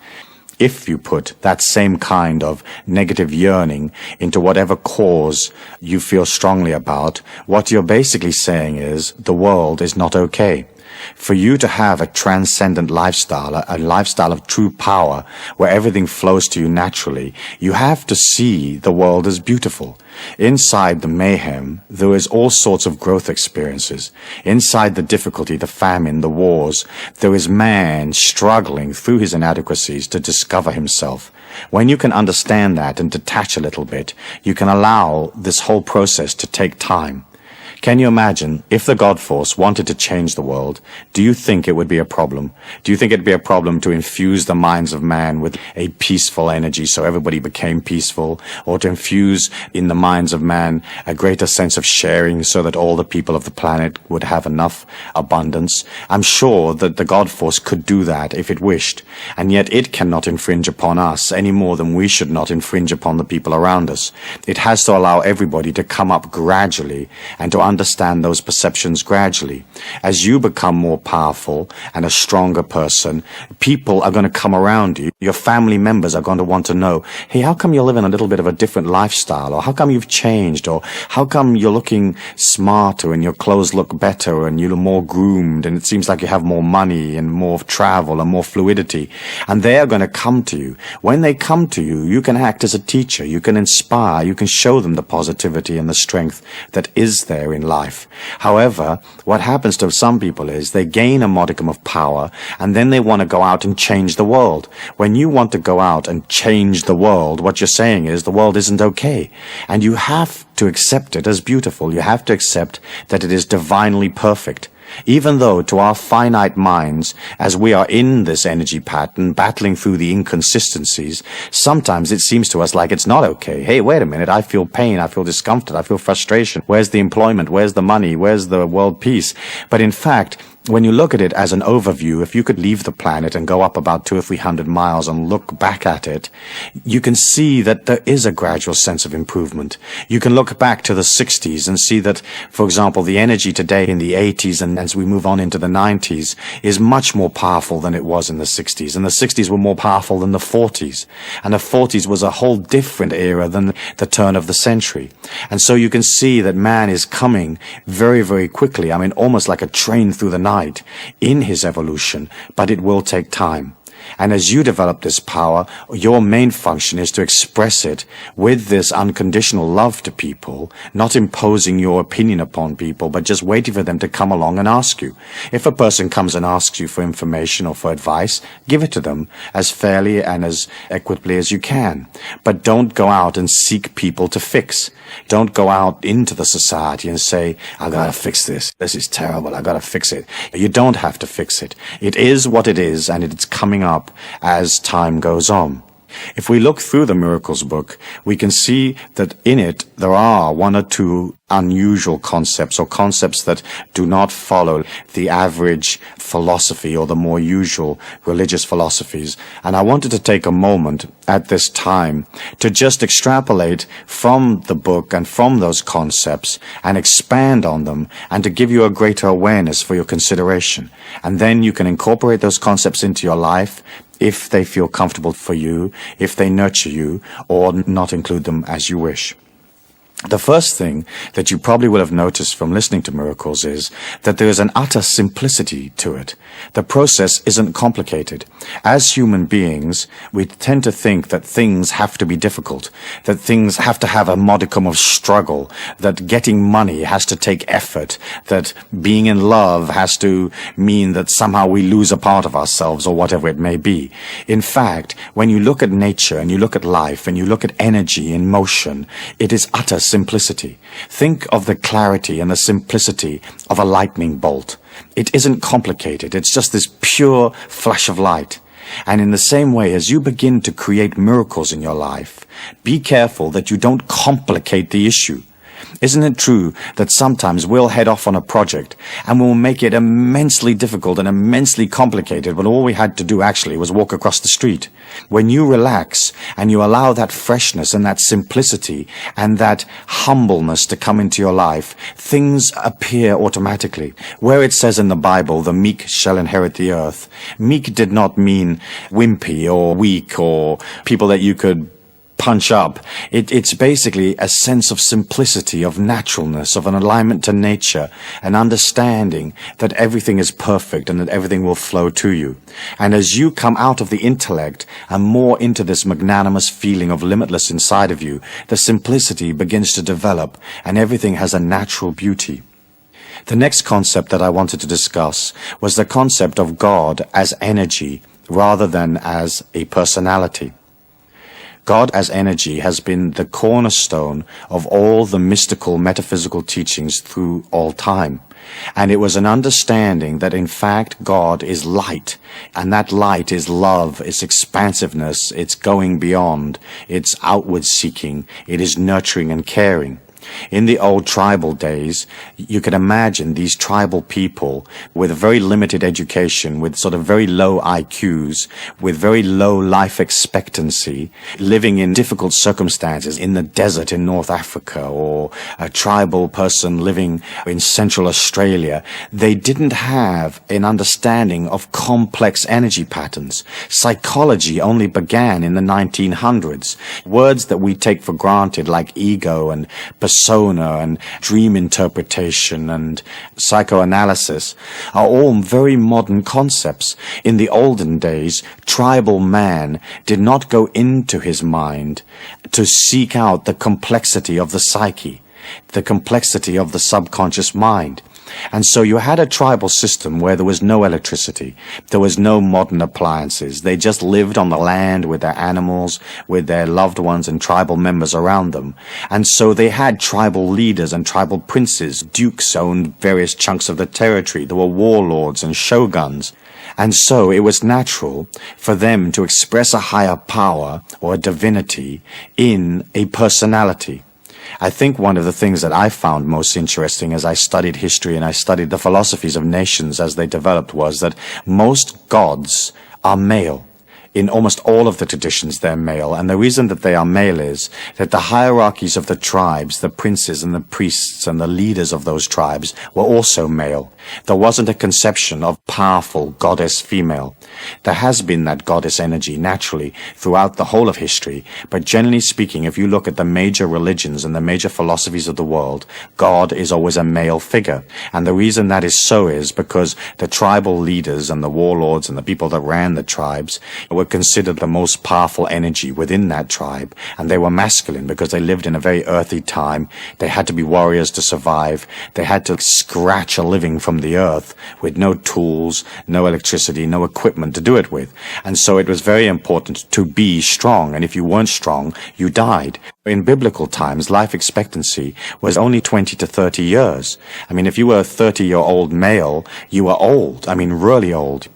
If you put that same kind of negative yearning into whatever cause you feel strongly about, what you're basically saying is the world is not okay. For you to have a transcendent lifestyle, a lifestyle of true power, where everything flows to you naturally, you have to see the world as beautiful. Inside the mayhem, there is all sorts of growth experiences. Inside the difficulty, the famine, the wars, there is man struggling through his inadequacies to discover himself. When you can understand that and detach a little bit, you can allow this whole process to take time. Can you imagine if the God Force wanted to change the world? Do you think it would be a problem? Do you think it'd be a problem to infuse the minds of man with a peaceful energy so everybody became peaceful? Or to infuse in the minds of man a greater sense of sharing so that all the people of the planet would have enough abundance? I'm sure that the God Force could do that if it wished. And yet it cannot infringe upon us any more than we should not infringe upon the people around us. It has to allow everybody to come up gradually and to understand those perceptions gradually. As you become more powerful and a stronger person, people are going to come around you. Your family members are going to want to know, hey, how come you're living a little bit of a different lifestyle? Or how come you've changed? Or how come you're looking smarter and your clothes look better and you're more groomed and it seems like you have more money and more travel and more fluidity? And they are going to come to you. When they come to you, you can act as a teacher. You can inspire. You can show them the positivity and the strength that is there in life. However, what happens to some people is they gain a modicum of power and then they want to go out and change the world. When you want to go out and change the world, what you're saying is the world isn't okay. And you have to accept it as beautiful. You have to accept that it is divinely perfect. Even though to our finite minds, as we are in this energy pattern, battling through the inconsistencies, sometimes it seems to us like it's not okay. Hey, wait a minute, I feel pain, I feel discomfort, I feel frustration. Where's the employment? Where's the money? Where's the world peace? But in fact, when you look at it as an overview, if you could leave the planet and go up about 200 or 300 miles and look back at it, you can see that there is a gradual sense of improvement. You can look back to the 60s and see that, for example, the energy today in the 80s and as we move on into the 90s is much more powerful than it was in the 60s. And the 60s were more powerful than the 40s. And the 40s was a whole different era than the turn of the century. And so you can see that man is coming very, very quickly. I mean, almost like a train through the night in his evolution, but it will take time. And as you develop this power, your main function is to express it with this unconditional love to people, not imposing your opinion upon people, but just waiting for them to come along and ask you. If a person comes and asks you for information or for advice, give it to them as fairly and as equitably as you can. But don't go out and seek people to fix. Don't go out into the society and say, I gotta fix this. This is terrible. I gotta fix it. You don't have to fix it. It is what it is, and it's coming up as time goes on. If we look through the Miracles book, we can see that in it there are one or two unusual concepts or concepts that do not follow the average philosophy or the more usual religious philosophies. And I wanted to take a moment at this time to just extrapolate from the book and from those concepts and expand on them and to give you a greater awareness for your consideration. And then you can incorporate those concepts into your life if they feel comfortable for you, if they nurture you, or not include them as you wish. The first thing that you probably will have noticed from listening to miracles is that there is an utter simplicity to it. The process isn't complicated. As human beings, we tend to think that things have to be difficult, that things have to have a modicum of struggle, that getting money has to take effort, that being in love has to mean that somehow we lose a part of ourselves or whatever it may be. In fact, when you look at nature and you look at life and you look at energy in motion, it is utter simplicity. Think of the clarity and the simplicity of a lightning bolt. It isn't complicated. It's just this pure flash of light. And in the same way, as you begin to create miracles in your life, be careful that you don't complicate the issue. Isn't it true that sometimes we'll head off on a project and we'll make it immensely difficult and immensely complicated when all we had to do actually was walk across the street? When you relax and you allow that freshness and that simplicity and that humbleness to come into your life, things appear automatically. Where it says in the Bible, the meek shall inherit the earth, meek did not mean wimpy or weak or people that you could punch up. It's basically a sense of simplicity, of naturalness, of an alignment to nature, an understanding that everything is perfect and that everything will flow to you. And as you come out of the intellect and more into this magnanimous feeling of limitless inside of you, the simplicity begins to develop and everything has a natural beauty. The next concept that I wanted to discuss was the concept of God as energy rather than as a personality. God as energy has been the cornerstone of all the mystical, metaphysical teachings through all time. And it was an understanding that in fact God is light, and that light is love, it's expansiveness, it's going beyond, it's outward seeking, it is nurturing and caring. In the old tribal days, you could imagine these tribal people with a very limited education, with sort of very low IQs, with very low life expectancy, living in difficult circumstances in the desert in North Africa, or a tribal person living in Central Australia. They didn't have an understanding of complex energy patterns. Psychology only began in the 1900s. Words that we take for granted like ego and persona and dream interpretation and psychoanalysis are all very modern concepts. In the olden days, tribal man did not go into his mind to seek out the complexity of the psyche, the complexity of the subconscious mind. And so you had a tribal system where there was no electricity, there was no modern appliances. They just lived on the land with their animals, with their loved ones and tribal members around them. And so they had tribal leaders and tribal princes. Dukes owned various chunks of the territory. There were warlords and shoguns. And so it was natural for them to express a higher power or a divinity in a personality. I think one of the things that I found most interesting as I studied history and I studied the philosophies of nations as they developed was that most gods are male. In almost all of the traditions, they're male. And the reason that they are male is that the hierarchies of the tribes, the princes and the priests and the leaders of those tribes were also male. There wasn't a conception of powerful goddess female. There has been that goddess energy naturally throughout the whole of history. But generally speaking, if you look at the major religions and the major philosophies of the world, God is always a male figure. And the reason that is so is because the tribal leaders and the warlords and the people that ran the tribes were considered the most powerful energy within that tribe, and they were masculine because they lived in a very earthy time. They had to be warriors to survive. They had to scratch a living from the earth with no tools, no electricity, no equipment to do it with. And so it was very important to be strong, and if you weren't strong, you died. In biblical times, life expectancy was only 20 to 30 years. I mean, if you were a 30-year-old male, you were old. I mean, really old.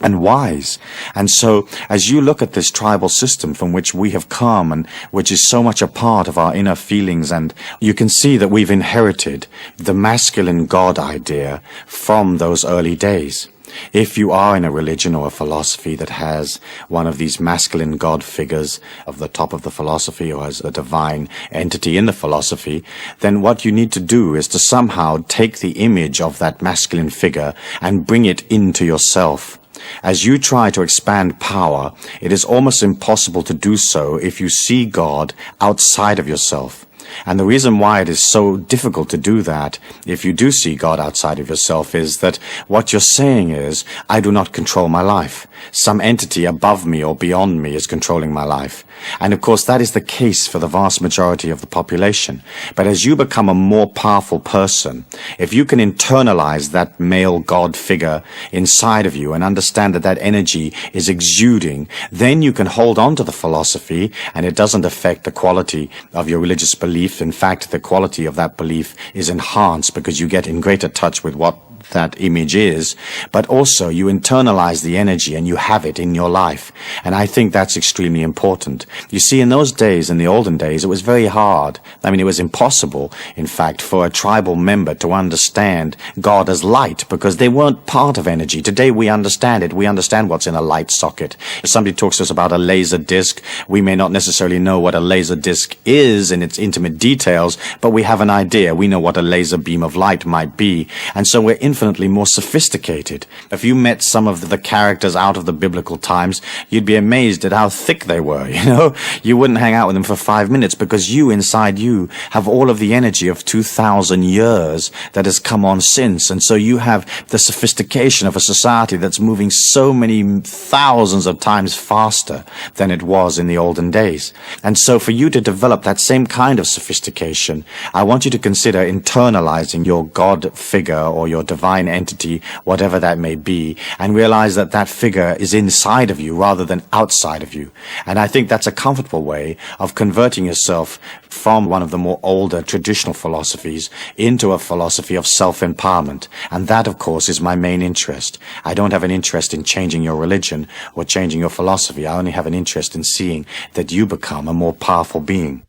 And wise. And so, as you look at this tribal system from which we have come and which is so much a part of our inner feelings, and you can see that we've inherited the masculine God idea from those early days. If you are in a religion or a philosophy that has one of these masculine God figures of the top of the philosophy or as a divine entity in the philosophy, then what you need to do is to somehow take the image of that masculine figure and bring it into yourself. As you try to expand power, it is almost impossible to do so if you see God outside of yourself. And the reason why it is so difficult to do that, if you do see God outside of yourself, is that what you're saying is, I do not control my life. Some entity above me or beyond me is controlling my life. And of course, that is the case for the vast majority of the population. But as you become a more powerful person, if you can internalize that male God figure inside of you and understand that that energy is exuding, then you can hold on to the philosophy, and it doesn't affect the quality of your religious belief. In fact, the quality of that belief is enhanced because you get in greater touch with what that image is, but also you internalize the energy and you have it in your life. And I think that's extremely important. You see, in those days, in the olden days, it was very hard. I mean, it was impossible, in fact, for a tribal member to understand God as light because they weren't part of energy. Today we understand it. We understand what's in a light socket. If somebody talks to us about a laser disc, we may not necessarily know what a laser disc is in its intimate details, but we have an idea. We know what a laser beam of light might be. And so we're infinitely more sophisticated. If you met some of the characters out of the biblical times, you'd be amazed at how thick they were, you know? You wouldn't hang out with them for 5 minutes because you, inside you, have all of the energy of 2,000 years that has come on since. And so you have the sophistication of a society that's moving so many thousands of times faster than it was in the olden days. And so for you to develop that same kind of sophistication, I want you to consider internalizing your God figure or your divine entity, whatever that may be, and realize that that figure is inside of you rather than outside of you. And I think that's a comfortable way of converting yourself from one of the more older traditional philosophies into a philosophy of self-empowerment. And that, of course, is my main interest. I don't have an interest in changing your religion or changing your philosophy. I only have an interest in seeing that you become a more powerful being.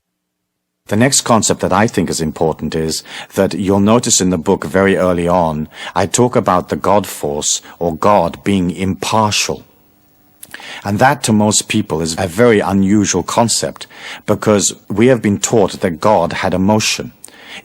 The next concept that I think is important is that you'll notice in the book very early on, I talk about the God force or God being impartial. And that to most people is a very unusual concept because we have been taught that God had emotion.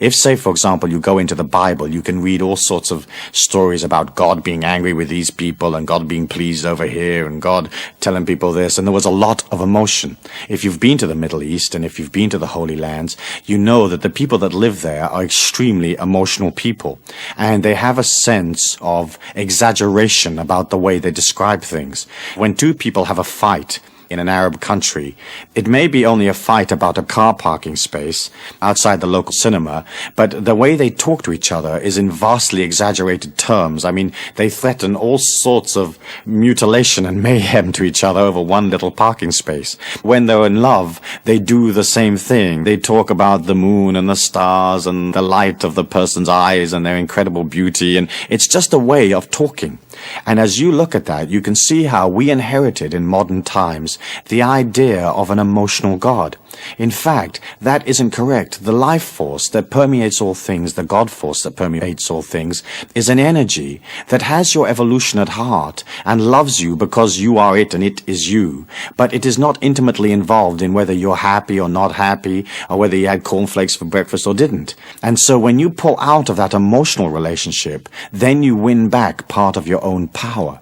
If, say, for example, you go into the Bible, you can read all sorts of stories about God being angry with these people and God being pleased over here and God telling people this, and there was a lot of emotion. If you've been to the Middle East and if you've been to the Holy Lands, you know that the people that live there are extremely emotional people, and they have a sense of exaggeration about the way they describe things. When two people have a fight in an Arab country, it may be only a fight about a car parking space outside the local cinema, but the way they talk to each other is in vastly exaggerated terms. I mean, they threaten all sorts of mutilation and mayhem to each other over one little parking space. When they're in love, they do the same thing. They talk about the moon and the stars and the light of the person's eyes and their incredible beauty, and it's just a way of talking. And as you look at that, you can see how we inherited in modern times the idea of an emotional God. In fact, that isn't correct. The life force that permeates all things, the God force that permeates all things, is an energy that has your evolution at heart and loves you because you are it and it is you. But it is not intimately involved in whether you're happy or not happy, or whether you had cornflakes for breakfast or didn't. And so when you pull out of that emotional relationship, then you win back part of your own power.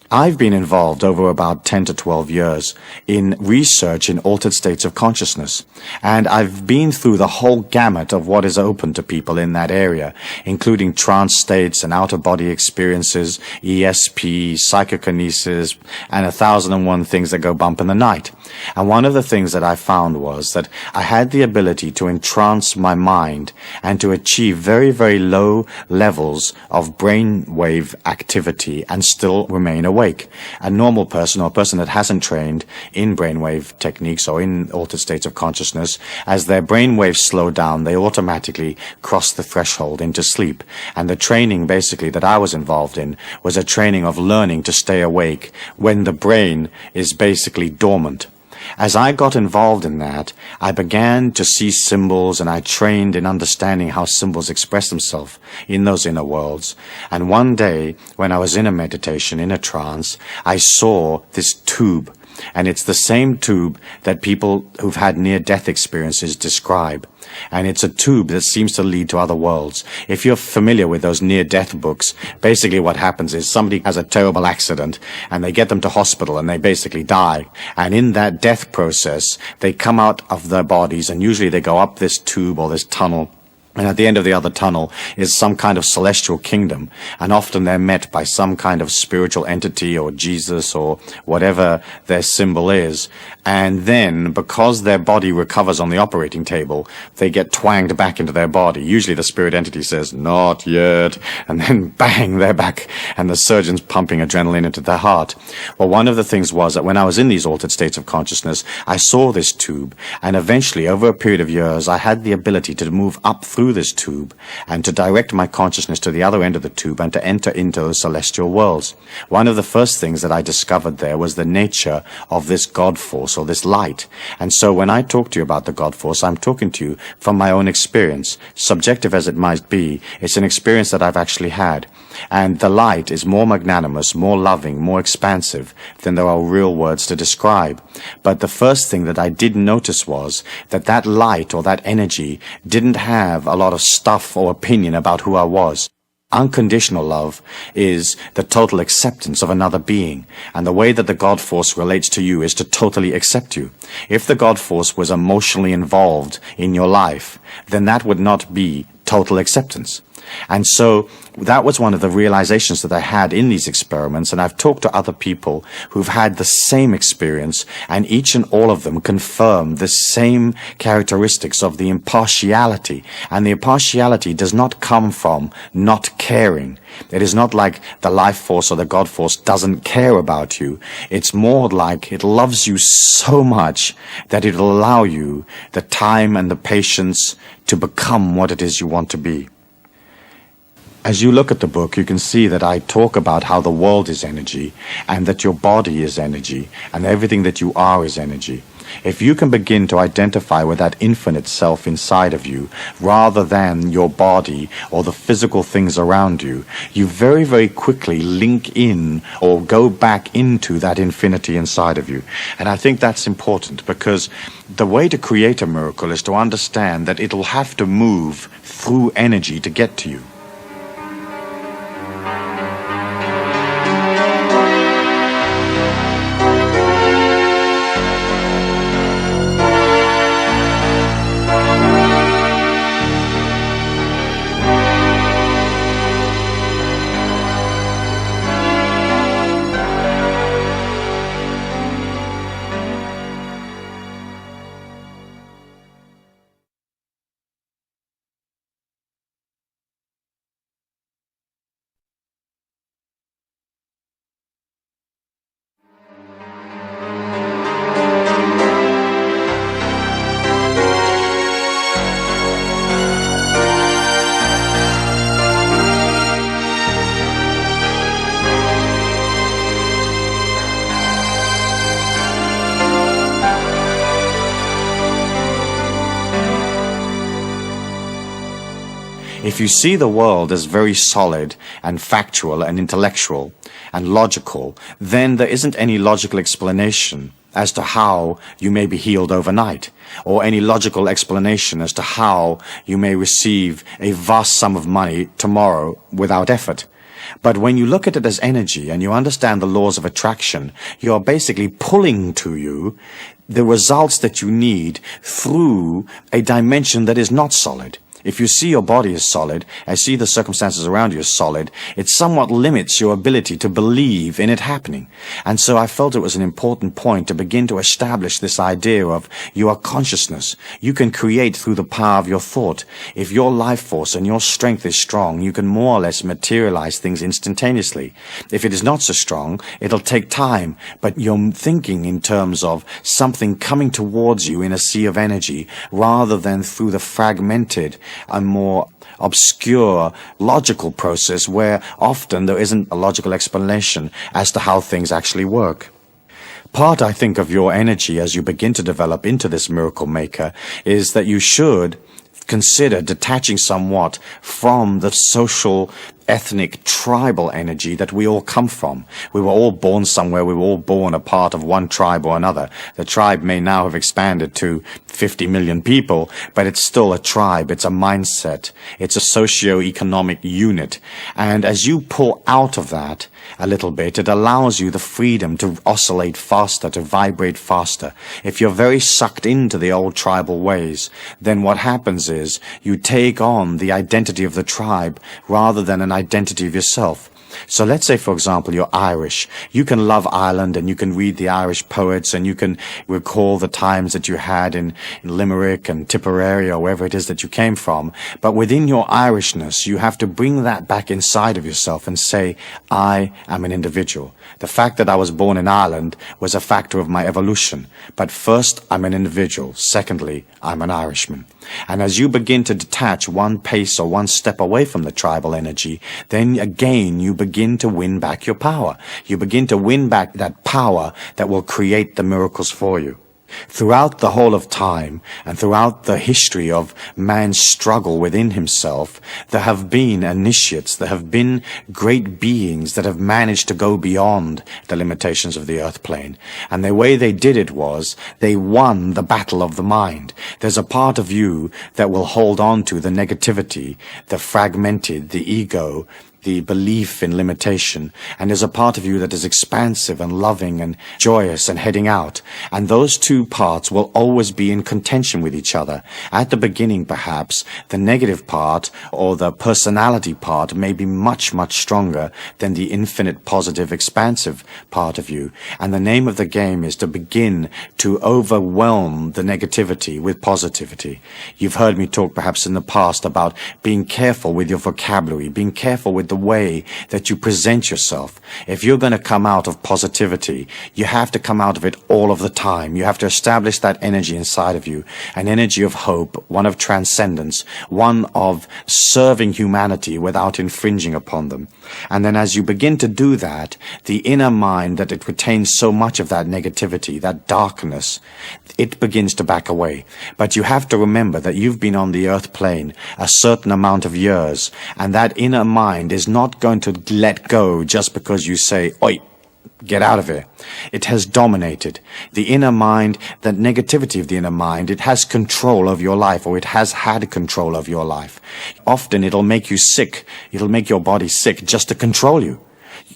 I've been involved over about 10 to 12 years in research in altered states of consciousness, and I've been through the whole gamut of what is open to people in that area, including trance states and out-of-body experiences, ESP, psychokinesis, and 1,001 things that go bump in the night. And one of the things that I found was that I had the ability to entrance my mind and to achieve very, very low levels of brainwave activity and still remain awake. A normal person, or a person that hasn't trained in brainwave techniques or in altered states of consciousness, as their brainwaves slow down, they automatically cross the threshold into sleep. And the training basically that I was involved in was a training of learning to stay awake when the brain is basically dormant. As I got involved in that, I began to see symbols, and I trained in understanding how symbols express themselves in those inner worlds. And one day, when I was in a meditation, in a trance, I saw this tube. and it's the same tube that people who've had near-death experiences describe. And it's a tube that seems to lead to other worlds. If you're familiar with those near-death books, basically what happens is somebody has a terrible accident and they get them to hospital and they basically die. And in that death process, they come out of their bodies and usually they go up this tube or this tunnel. And at the end of the other tunnel is some kind of celestial kingdom. And often they're met by some kind of spiritual entity or Jesus or whatever their symbol is. And then, because their body recovers on the operating table, they get twanged back into their body. Usually the spirit entity says, "Not yet." And then bang, they're back. And the surgeon's pumping adrenaline into their heart. Well, one of the things was that when I was in these altered states of consciousness, I saw this tube. And eventually, over a period of years, I had the ability to move up through this tube and to direct my consciousness to the other end of the tube and to enter into those celestial worlds. One of the first things that I discovered there was the nature of this God force or this light. And so when I talk to you about the God force, I'm talking to you from my own experience. Subjective as it might be, it's an experience that I've actually had. And the light is more magnanimous, more loving, more expansive than there are real words to describe. But the first thing that I did notice was that that light or that energy didn't have a lot of stuff or opinion about who I was. Unconditional love is the total acceptance of another being, and the way that the God force relates to you is to totally accept you. If the God force was emotionally involved in your life, then that would not be total acceptance. And so that was one of the realizations that I had in these experiments, and I've talked to other people who've had the same experience, and each and all of them confirm the same characteristics of the impartiality. And the impartiality does not come from not caring. It is not like the life force or the God force doesn't care about you. It's more like it loves you so much that it will allow you the time and the patience to become what it is you want to be. As you look at the book, you can see that I talk about how the world is energy, and that your body is energy, and everything that you are is energy. If you can begin to identify with that infinite self inside of you, rather than your body or the physical things around you, you very, very quickly link in or go back into that infinity inside of you. And I think that's important, because the way to create a miracle is to understand that it'll have to move through energy to get to you. If you see the world as very solid and factual and intellectual and logical, then there isn't any logical explanation as to how you may be healed overnight, or any logical explanation as to how you may receive a vast sum of money tomorrow without effort. But when you look at it as energy and you understand the laws of attraction, you are basically pulling to you the results that you need through a dimension that is not solid. If you see your body as solid, and see the circumstances around you as solid, it somewhat limits your ability to believe in it happening. And so I felt it was an important point to begin to establish this idea of you are consciousness. You can create through the power of your thought. If your life force and your strength is strong, you can more or less materialize things instantaneously. If it is not so strong, it'll take time, but you're thinking in terms of something coming towards you in a sea of energy, rather than through the fragmented a more obscure logical process where often there isn't a logical explanation as to how things actually work. Part, I think, of your energy as you begin to develop into this miracle maker is that you should consider detaching somewhat from the social ethnic, tribal energy that we all come from. We were all born somewhere. We were all born a part of one tribe or another. The tribe may now have expanded to 50 million people, but it's still a tribe. It's a mindset. It's a socio-economic unit. And as you pull out of that a little bit, it allows you the freedom to oscillate faster, to vibrate faster. If you're very sucked into the old tribal ways, then what happens is you take on the identity of the tribe rather than an identity of yourself. So let's say, for example, you're Irish. You can love Ireland and you can read the Irish poets and you can recall the times that you had in Limerick and Tipperary or wherever it is that you came from. But within your Irishness, you have to bring that back inside of yourself and say, I am an individual. The fact that I was born in Ireland was a factor of my evolution. But first, I'm an individual. Secondly, I'm an Irishman. And as you begin to detach one pace or one step away from the tribal energy, then again you begin to win back your power. You begin to win back that power that will create the miracles for you. Throughout the whole of time and throughout the history of man's struggle within himself, there have been initiates, there have been great beings that have managed to go beyond the limitations of the earth plane. And the way they did it was they won the battle of the mind. There's a part of you that will hold on to the negativity, the fragmented, the ego, the belief in limitation, and there's a part of you that is expansive and loving and joyous and heading out. And those two parts will always be in contention with each other. At the beginning, perhaps, the negative part or the personality part may be much, much stronger than the infinite positive, expansive part of you. And the name of the game is to begin to overwhelm the negativity with positivity. You've heard me talk perhaps in the past about being careful with your vocabulary, being careful with the way that you present yourself. If you're going to come out of positivity, you have to come out of it all of the time. You have to establish that energy inside of you, an energy of hope, one of transcendence, one of serving humanity without infringing upon them. And then as you begin to do that, the inner mind that it retains so much of that negativity, that darkness, it begins to back away. But you have to remember that you've been on the earth plane a certain amount of years, and that inner mind is not going to let go just because you say, oi, get out of here. It has dominated. The inner mind, that negativity of the inner mind, it has control of your life, or it has had control of your life. Often it'll make you sick. It'll make your body sick just to control you.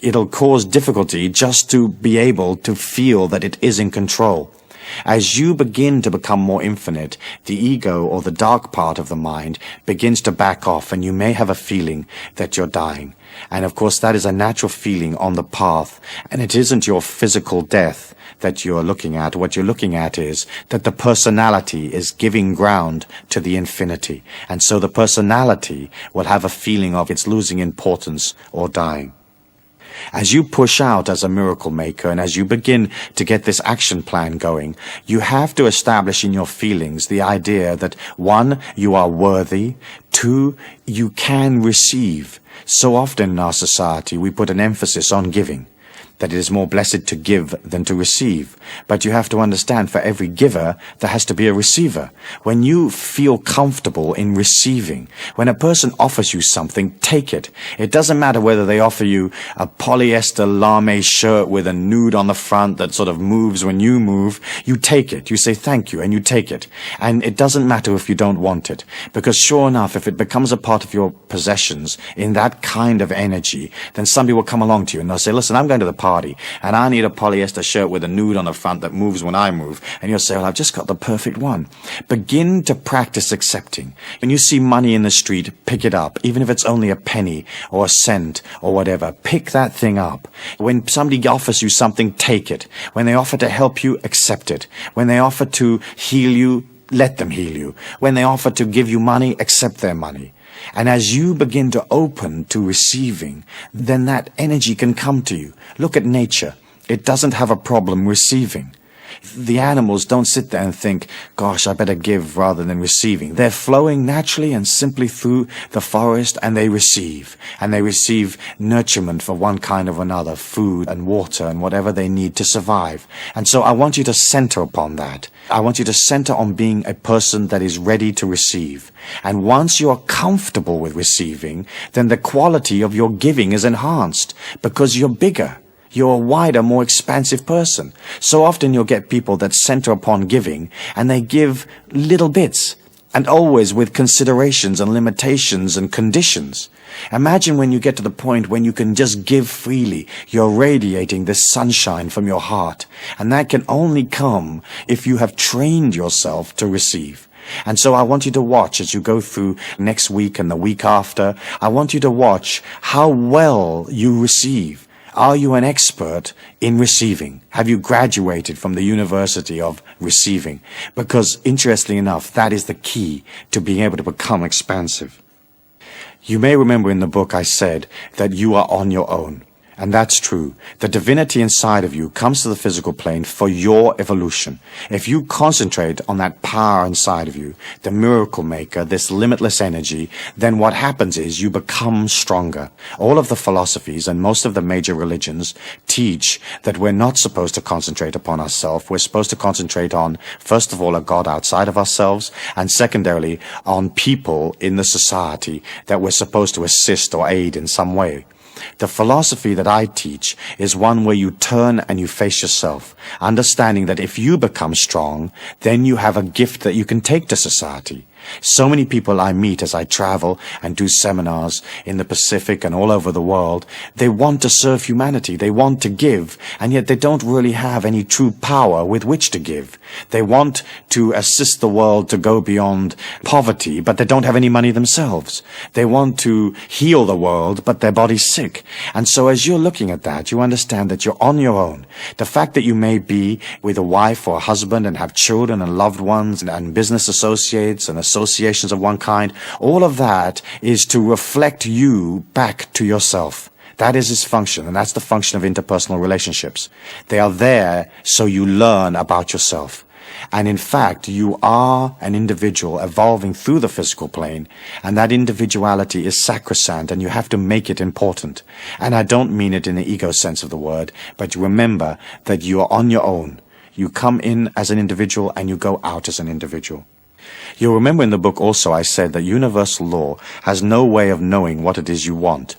It'll cause difficulty just to be able to feel that it is in control. As you begin to become more infinite, the ego or the dark part of the mind begins to back off, and you may have a feeling that you're dying. And of course that is a natural feeling on the path, and it isn't your physical death that you're looking at. What you're looking at is that the personality is giving ground to the infinity, and so the personality will have a feeling of it's losing importance or dying. As you push out as a miracle maker, and as you begin to get this action plan going, you have to establish in your feelings the idea that 1, you are worthy, 2, you can receive. So often in our society we put an emphasis on giving, that it is more blessed to give than to receive. But you have to understand, for every giver, there has to be a receiver. When you feel comfortable in receiving, when a person offers you something, take it. It doesn't matter whether they offer you a polyester lame shirt with a nude on the front that sort of moves when you move. You take it. You say thank you, and you take it. And it doesn't matter if you don't want it. Because sure enough, if it becomes a part of your possessions in that kind of energy, then somebody will come along to you and they'll say, listen, I'm going to the party, and I need a polyester shirt with a nude on the front that moves when I move. And you'll say, well, I've just got the perfect one. Begin to practice accepting. When you see money in the street, pick it up. Even if it's only a penny or a cent or whatever, pick that thing up. When somebody offers you something, take it. When they offer to help you, accept it. When they offer to heal you, let them heal you. When they offer to give you money, accept their money. And as you begin to open to receiving, then that energy can come to you. Look at nature. It doesn't have a problem receiving. The animals don't sit there and think, gosh, I better give rather than receiving. They're flowing naturally and simply through the forest, and they receive. And they receive nurturement for one kind or another, food and water and whatever they need to survive. And so I want you to center upon that. I want you to center on being a person that is ready to receive. And once you are comfortable with receiving, then the quality of your giving is enhanced because you're bigger. You're a wider, more expansive person. So often you'll get people that center upon giving, and they give little bits, and always with considerations and limitations and conditions. Imagine when you get to the point when you can just give freely. You're radiating this sunshine from your heart, and that can only come if you have trained yourself to receive. And so I want you to watch as you go through next week and the week after. I want you to watch how well you receive. Are you an expert in receiving? Have you graduated from the University of Receiving? Because, interestingly enough, that is the key to being able to become expansive. You may remember in the book I said that you are on your own. And that's true. The divinity inside of you comes to the physical plane for your evolution. If you concentrate on that power inside of you, the miracle maker, this limitless energy, then what happens is you become stronger. All of the philosophies and most of the major religions teach that we're not supposed to concentrate upon ourselves. We're supposed to concentrate on, first of all, a God outside of ourselves, and secondarily, on people in the society that we're supposed to assist or aid in some way. The philosophy that I teach is one where you turn and you face yourself, understanding that if you become strong, then you have a gift that you can take to society. So many people I meet as I travel and do seminars in the Pacific and all over the world, they want to serve humanity, they want to give, and yet they don't really have any true power with which to give. They want to assist the world to go beyond poverty, but they don't have any money themselves. They want to heal the world, but their body's sick. And so as you're looking at that, you understand that you're on your own. The fact that you may be with a wife or a husband and have children and loved ones and business associates and associations of one kind, all of that is to reflect you back to yourself. That is its function, and that's the function of interpersonal relationships. They are there so you learn about yourself. And in fact, you are an individual evolving through the physical plane, and that individuality is sacrosanct, and you have to make it important. And I don't mean it in the ego sense of the word, but remember that you are on your own. You come in as an individual, and you go out as an individual. You'll remember in the book also I said that universal law has no way of knowing what it is you want.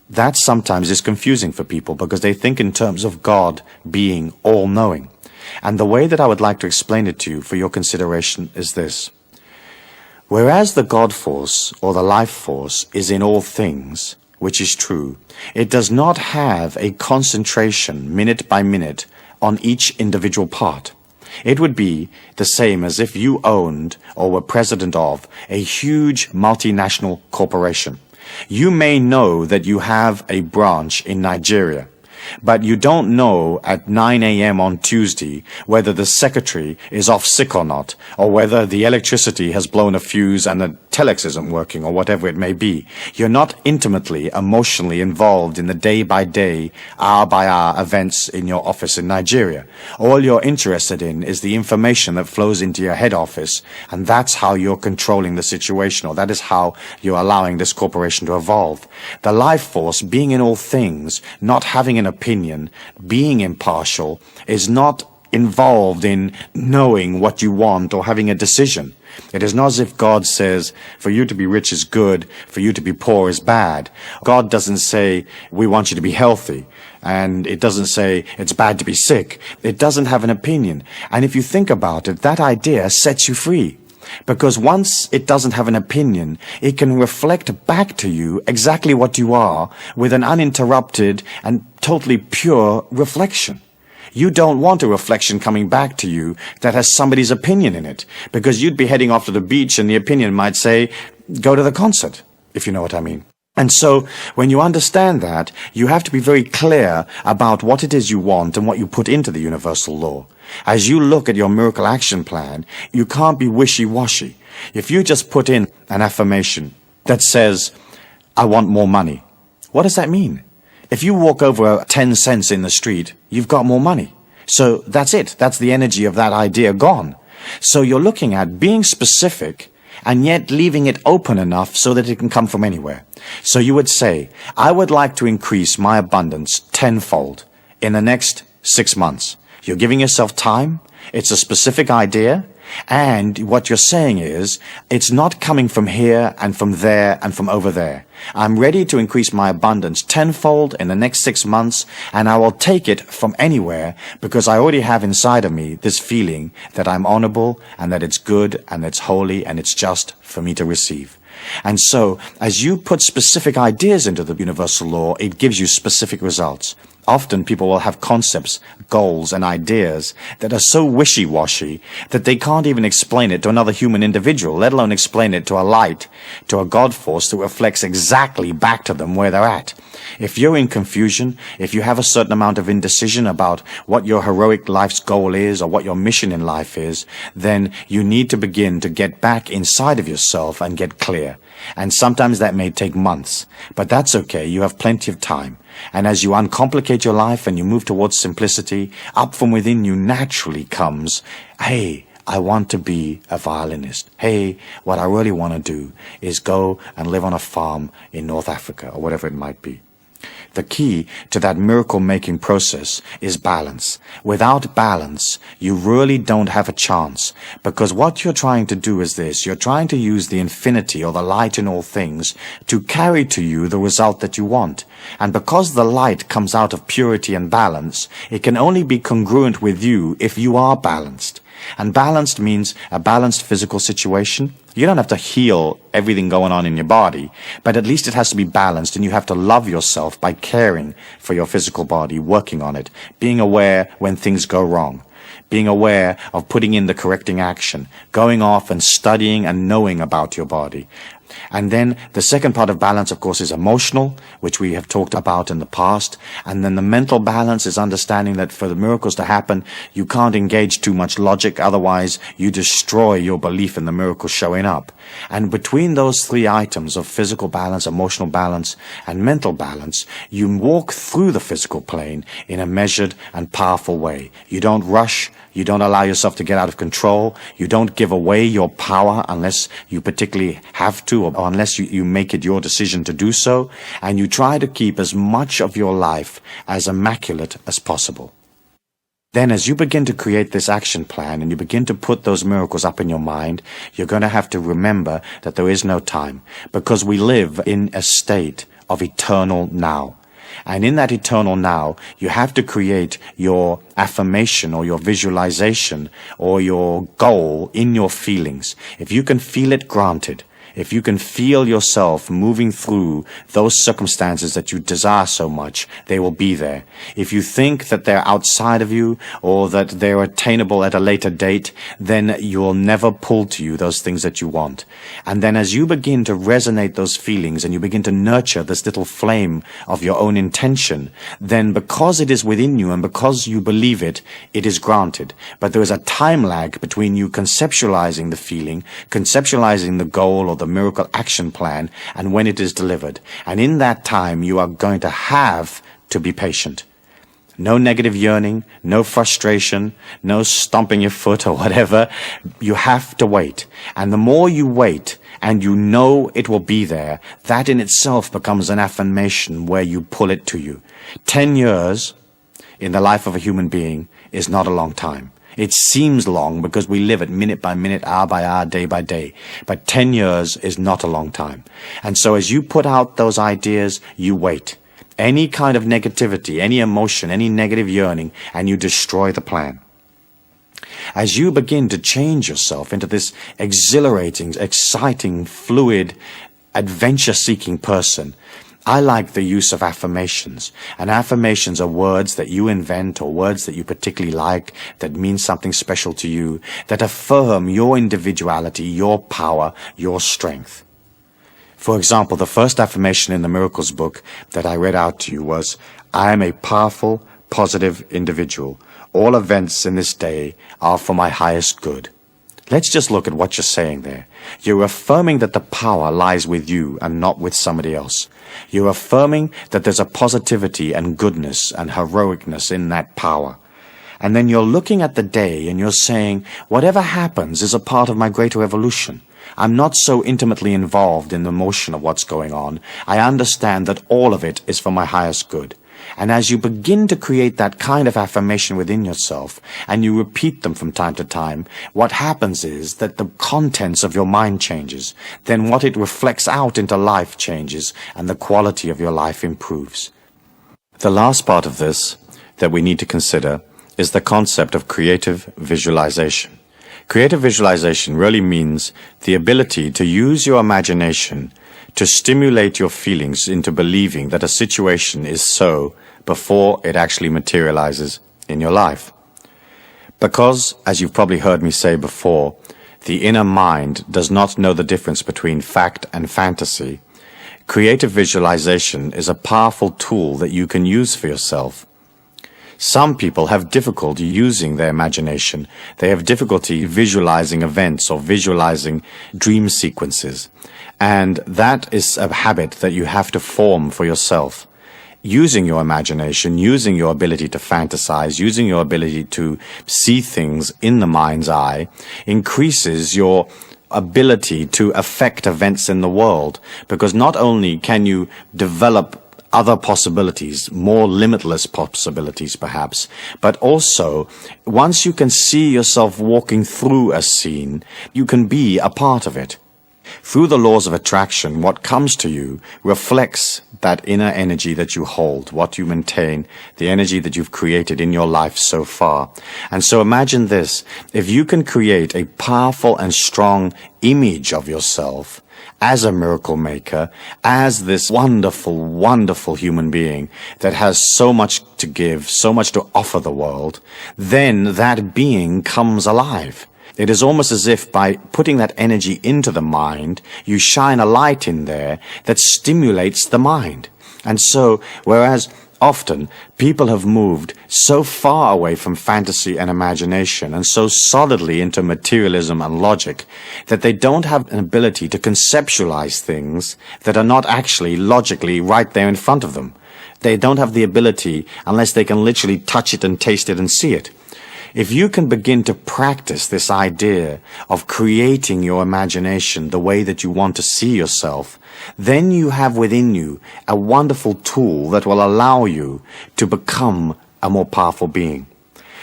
That sometimes is confusing for people because they think in terms of God being all-knowing. And the way that I would like to explain it to you for your consideration is this. Whereas the God force or the life force is in all things, which is true, it does not have a concentration minute by minute on each individual part. It would be the same as if you owned or were president of a huge multinational corporation. You may know that you have a branch in Nigeria, but you don't know at 9 a.m. on Tuesday whether the secretary is off sick or not, or whether the electricity has blown a fuse and the telex isn't working, or whatever it may be. You're not intimately, emotionally involved in the day-by-day, hour-by-hour events in your office in Nigeria. All you're interested in is the information that flows into your head office, and that's how you're controlling the situation, or that is how you're allowing this corporation to evolve. The life force, being in all things, not having an opinion, being impartial, is not involved in knowing what you want or having a decision. It is not as if God says, for you to be rich is good, for you to be poor is bad. God doesn't say, we want you to be healthy. And it doesn't say, it's bad to be sick. It doesn't have an opinion. And if you think about it, that idea sets you free. Because once it doesn't have an opinion, it can reflect back to you exactly what you are with an uninterrupted and totally pure reflection. You don't want a reflection coming back to you that has somebody's opinion in it, because you'd be heading off to the beach and the opinion might say, go to the concert, if you know what I mean. And so, when you understand that, you have to be very clear about what it is you want and what you put into the universal law. As you look at your miracle action plan, you can't be wishy-washy. If you just put in an affirmation that says, I want more money, what does that mean? If you walk over 10 cents in the street, you've got more money. So that's it. That's the energy of that idea gone. So you're looking at being specific and yet leaving it open enough so that it can come from anywhere. So you would say, I would like to increase my abundance tenfold in the next 6 months. You're giving yourself time. It's a specific idea. And what you're saying is, it's not coming from here and from there and from over there. I'm ready to increase my abundance tenfold in the next 6 months, and I will take it from anywhere because I already have inside of me this feeling that I'm honorable and that it's good and it's holy and it's just for me to receive. And so, as you put specific ideas into the universal law, it gives you specific results. Often people will have concepts, goals, and ideas that are so wishy-washy that they can't even explain it to another human individual, let alone explain it to a light, to a God force that reflects exactly back to them where they're at. If you're in confusion, if you have a certain amount of indecision about what your heroic life's goal is or what your mission in life is, then you need to begin to get back inside of yourself and get clear. And sometimes that may take months, but that's okay. You have plenty of time. And as you uncomplicate your life and you move towards simplicity, up from within you naturally comes, hey, I want to be a violinist. Hey, what I really want to do is go and live on a farm in North Africa or whatever it might be. The key to that miracle-making process is balance. Without balance, you really don't have a chance, because what you're trying to do is this. You're trying to use the infinity or the light in all things to carry to you the result that you want. And because the light comes out of purity and balance, it can only be congruent with you if you are balanced. And balanced means a balanced physical situation. You don't have to heal everything going on in your body, but at least it has to be balanced, and you have to love yourself by caring for your physical body, working on it, being aware when things go wrong, being aware of putting in the correcting action, going off and studying and knowing about your body. And then the second part of balance, of course, is emotional, which we have talked about in the past. And then the mental balance is understanding that for the miracles to happen, you can't engage too much logic. Otherwise, you destroy your belief in the miracle showing up. And between those three items of physical balance, emotional balance, and mental balance, you walk through the physical plane in a measured and powerful way. You don't rush. You don't allow yourself to get out of control. You don't give away your power unless you particularly have to, or unless you make it your decision to do so. And you try to keep as much of your life as immaculate as possible. Then as you begin to create this action plan and you begin to put those miracles up in your mind, you're going to have to remember that there is no time, because we live in a state of eternal now. And in that eternal now, you have to create your affirmation or your visualization or your goal in your feelings. If you can feel it, granted. If you can feel yourself moving through those circumstances that you desire so much, they will be there. If you think that they're outside of you or that they're attainable at a later date, then you'll never pull to you those things that you want. And then as you begin to resonate those feelings and you begin to nurture this little flame of your own intention, then because it is within you and because you believe it, it is granted. But there is a time lag between you conceptualizing the feeling, conceptualizing the goal or the miracle action plan, and when it is delivered. And in that time, you are going to have to be patient. No negative yearning, no frustration, no stomping your foot or whatever. You have to wait. And the more you wait, and you know it will be there, that in itself becomes an affirmation where you pull it to you. 10 years in the life of a human being is not a long time. It seems long because we live it minute by minute, hour by hour, day by day. But 10 years is not a long time. And so as you put out those ideas, you wait. Any kind of negativity, any emotion, any negative yearning, and you destroy the plan. As you begin to change yourself into this exhilarating, exciting, fluid, adventure-seeking person, I like the use of affirmations. And affirmations are words that you invent or words that you particularly like, that mean something special to you, that affirm your individuality, your power, your strength. For example, the first affirmation in the Miracles book that I read out to you was, I am a powerful, positive individual. All events in this day are for my highest good. Let's just look at what you're saying there. You're affirming that the power lies with you and not with somebody else. You're affirming that there's a positivity and goodness and heroicness in that power. And then you're looking at the day and you're saying, whatever happens is a part of my greater evolution. I'm not so intimately involved in the motion of what's going on. I understand that all of it is for my highest good. And as you begin to create that kind of affirmation within yourself, and you repeat them from time to time, what happens is that the contents of your mind changes. Then what it reflects out into life changes, and the quality of your life improves. The last part of this that we need to consider is the concept of creative visualization. Creative visualization really means the ability to use your imagination to stimulate your feelings into believing that a situation is so before it actually materializes in your life. Because, as you've probably heard me say before, the inner mind does not know the difference between fact and fantasy, creative visualization is a powerful tool that you can use for yourself. Some people have difficulty using their imagination. They have difficulty visualizing events or visualizing dream sequences. And that is a habit that you have to form for yourself. Using your imagination, using your ability to fantasize, using your ability to see things in the mind's eye, increases your ability to affect events in the world. Because not only can you develop other possibilities, more limitless possibilities perhaps, but also once you can see yourself walking through a scene, you can be a part of it. Through the laws of attraction, what comes to you reflects that inner energy that you hold, what you maintain, the energy that you've created in your life so far. And so imagine this, if you can create a powerful and strong image of yourself as a miracle maker, as this wonderful, wonderful human being that has so much to give, so much to offer the world, then that being comes alive. It is almost as if by putting that energy into the mind, you shine a light in there that stimulates the mind. And so, whereas often people have moved so far away from fantasy and imagination and so solidly into materialism and logic that they don't have an ability to conceptualize things that are not actually logically right there in front of them. They don't have the ability unless they can literally touch it and taste it and see it. If you can begin to practice this idea of creating your imagination the way that you want to see yourself, then you have within you a wonderful tool that will allow you to become a more powerful being.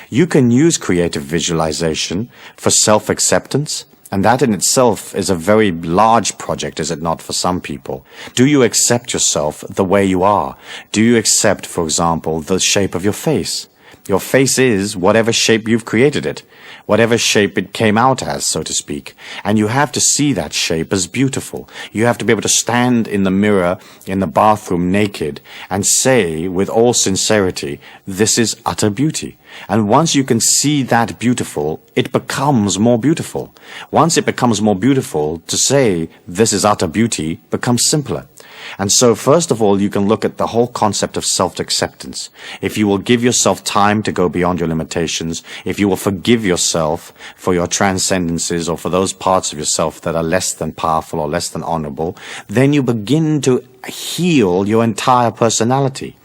You can use creative visualization for self-acceptance, and that in itself is a very large project, is it not, for some people? Do you accept yourself the way you are? Do you accept, for example, the shape of your face? Your face is whatever shape you've created it, whatever shape it came out as, so to speak. And you have to see that shape as beautiful. You have to be able to stand in the mirror in the bathroom naked and say with all sincerity, this is utter beauty. And once you can see that beautiful, it becomes more beautiful. Once it becomes more beautiful, to say this is utter beauty becomes simpler. And so first of all, you can look at the whole concept of self-acceptance. If you will give yourself time to go beyond your limitations, if you will forgive yourself for your transcendences or for those parts of yourself that are less than powerful or less than honorable, then you begin to heal your entire personality.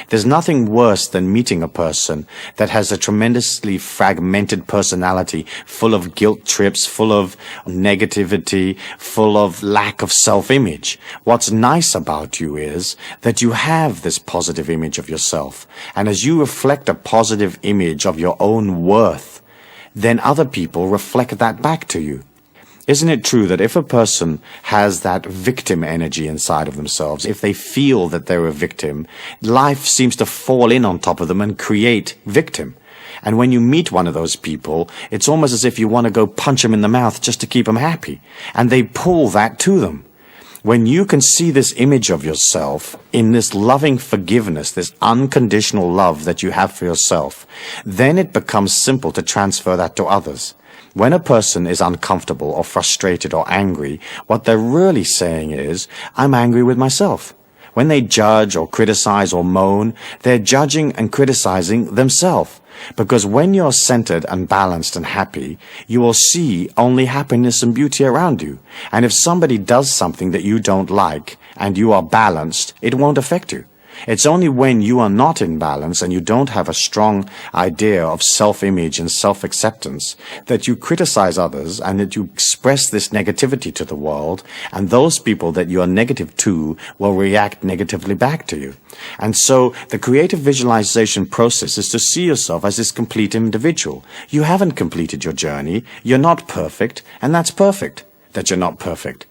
There's nothing worse than meeting a person that has a tremendously fragmented personality, full of guilt trips, full of negativity, full of lack of self-image. What's nice about you is that you have this positive image of yourself. And as you reflect a positive image of your own worth, then other people reflect that back to you. Isn't it true that if a person has that victim energy inside of themselves, if they feel that they're a victim, life seems to fall in on top of them and create victim? And when you meet one of those people, it's almost as if you want to go punch them in the mouth just to keep them happy. And they pull that to them. When you can see this image of yourself in this loving forgiveness, this unconditional love that you have for yourself, then it becomes simple to transfer that to others. When a person is uncomfortable or frustrated or angry, what they're really saying is, I'm angry with myself. When they judge or criticize or moan, they're judging and criticizing themselves. Because when you're centered and balanced and happy, you will see only happiness and beauty around you. And if somebody does something that you don't like and you are balanced, it won't affect you. It's only when you are not in balance and you don't have a strong idea of self-image and self-acceptance that you criticize others and that you express this negativity to the world, and those people that you are negative to will react negatively back to you. And so the creative visualization process is to see yourself as this complete individual. You haven't completed your journey. You're not perfect, and that's perfect that you're not perfect.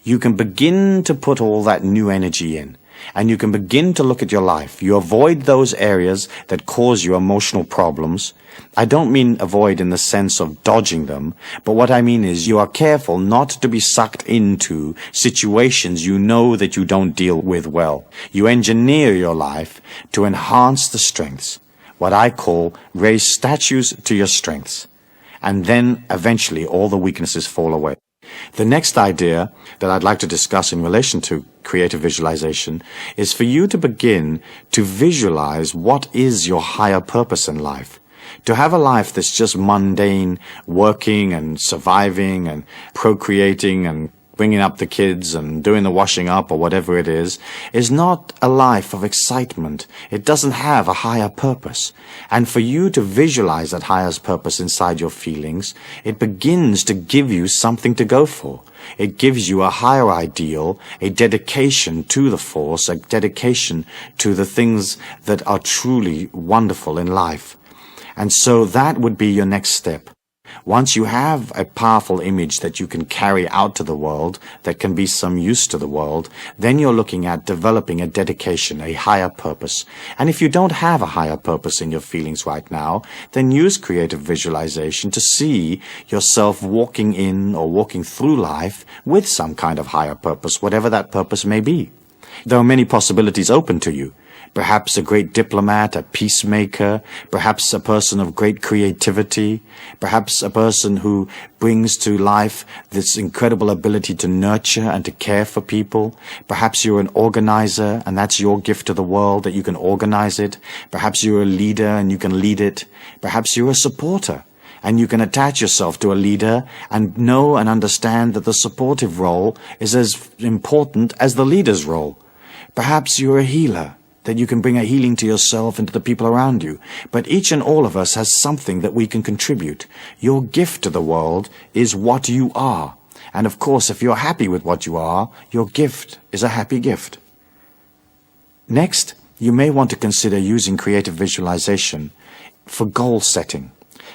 You can begin to put all that new energy in. And you can begin to look at your life. You avoid those areas that cause you emotional problems. I don't mean avoid in the sense of dodging them, but what I mean is you are careful not to be sucked into situations you know that you don't deal with well. You engineer your life to enhance the strengths, what I call raise statues to your strengths. And then eventually all the weaknesses fall away. The next idea that I'd like to discuss in relation to creative visualization is for you to begin to visualize what is your higher purpose in life. To have a life that's just mundane, working and surviving and procreating and bringing up the kids and doing the washing up or whatever it is not a life of excitement. It doesn't have a higher purpose. And for you to visualize that higher purpose inside your feelings, it begins to give you something to go for. It gives you a higher ideal, a dedication to the force, a dedication to the things that are truly wonderful in life. And so that would be your next step. Once you have a powerful image that you can carry out to the world, that can be some use to the world, then you're looking at developing a dedication, a higher purpose. And if you don't have a higher purpose in your feelings right now, then use creative visualization to see yourself walking in or walking through life with some kind of higher purpose, whatever that purpose may be. There are many possibilities open to you. Perhaps a great diplomat, a peacemaker, perhaps a person of great creativity, perhaps a person who brings to life this incredible ability to nurture and to care for people. Perhaps you're an organizer and that's your gift to the world, that you can organize it. Perhaps you're a leader and you can lead it. Perhaps you're a supporter and you can attach yourself to a leader and know and understand that the supportive role is as important as the leader's role. Perhaps you're a healer, that you can bring a healing to yourself and to the people around you. But each and all of us has something that we can contribute. Your gift to the world is what you are. And of course, if you're happy with what you are, your gift is a happy gift. Next, you may want to consider using creative visualization for goal setting.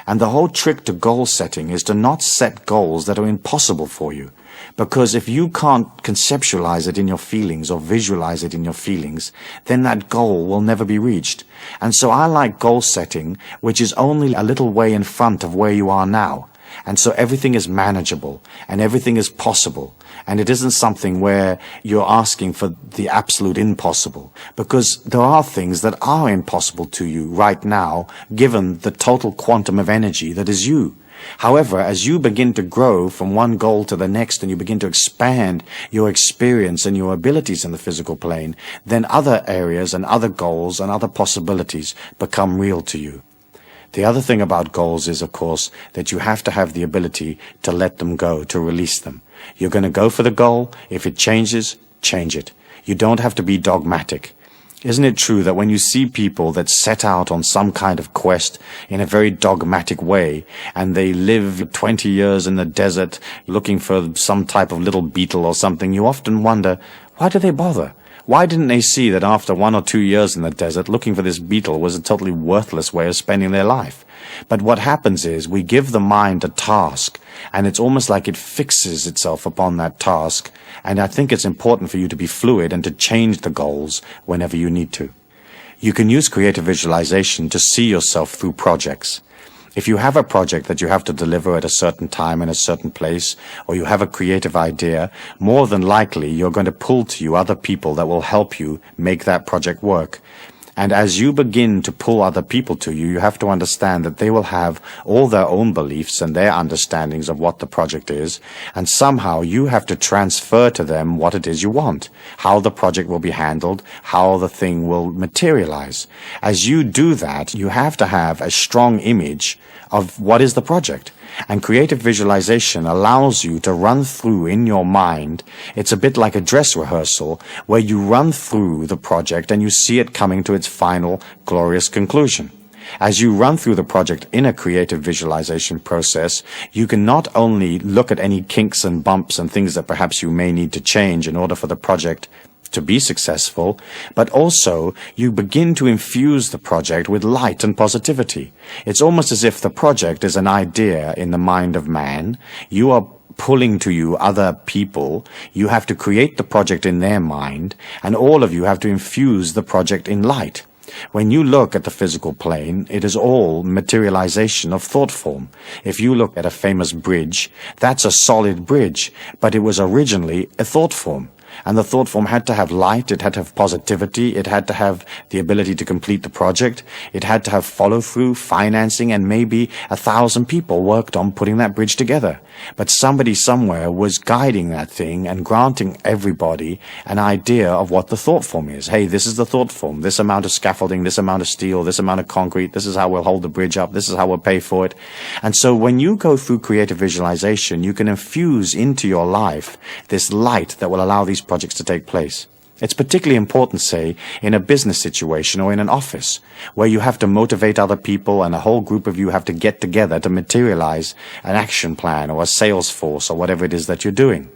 And the whole trick to goal setting is to not set goals that are impossible for you. Because if you can't conceptualize it in your feelings or visualize it in your feelings, then that goal will never be reached. And so I like goal setting, which is only a little way in front of where you are now. And so everything is manageable and everything is possible. And it isn't something where you're asking for the absolute impossible, because there are things that are impossible to you right now, given the total quantum of energy that is you. However, as you begin to grow from one goal to the next and you begin to expand your experience and your abilities in the physical plane, then other areas and other goals and other possibilities become real to you. The other thing about goals is, of course, that you have to have the ability to let them go, to release them. You're going to go for the goal. If it changes, change it. You don't have to be dogmatic. Isn't it true that when you see people that set out on some kind of quest in a very dogmatic way, and they live 20 years in the desert looking for some type of little beetle or something, you often wonder, why do they bother? Why didn't they see that after 1 or 2 years in the desert, looking for this beetle was a totally worthless way of spending their life? But what happens is we give the mind a task, and it's almost like it fixes itself upon that task. And I think it's important for you to be fluid and to change the goals whenever you need to. You can use creative visualization to see yourself through projects. If you have a project that you have to deliver at a certain time in a certain place, or you have a creative idea, more than likely you're going to pull to you other people that will help you make that project work. And as you begin to pull other people to you, you have to understand that they will have all their own beliefs and their understandings of what the project is, and somehow you have to transfer to them what it is you want, how the project will be handled, how the thing will materialize. As you do that, you have to have a strong image of what is the project. And creative visualization allows you to run through in your mind. It's a bit like a dress rehearsal where you run through the project and you see it coming to its final glorious conclusion. As you run through the project in a creative visualization process, you can not only look at any kinks and bumps and things that perhaps you may need to change in order for the project to be successful, but also you begin to infuse the project with light and positivity. It's almost as if the project is an idea in the mind of man. You are pulling to you other people. You have to create the project in their mind, and all of you have to infuse the project in light. When you look at the physical plane, it is all materialization of thought form. If you look at a famous bridge, that's a solid bridge, but it was originally a thought form. And the thought form had to have light, it had to have positivity, it had to have the ability to complete the project, it had to have follow-through, financing, and maybe 1,000 people worked on putting that bridge together. But somebody somewhere was guiding that thing and granting everybody an idea of what the thought form is. Hey, this is the thought form, this amount of scaffolding, this amount of steel, this amount of concrete, this is how we'll hold the bridge up, this is how we'll pay for it. And so when you go through creative visualization, you can infuse into your life this light that will allow these projects to take place. It's particularly important, say, in a business situation or in an office, where you have to motivate other people and a whole group of you have to get together to materialize an action plan or a sales force or whatever it is that you're doing.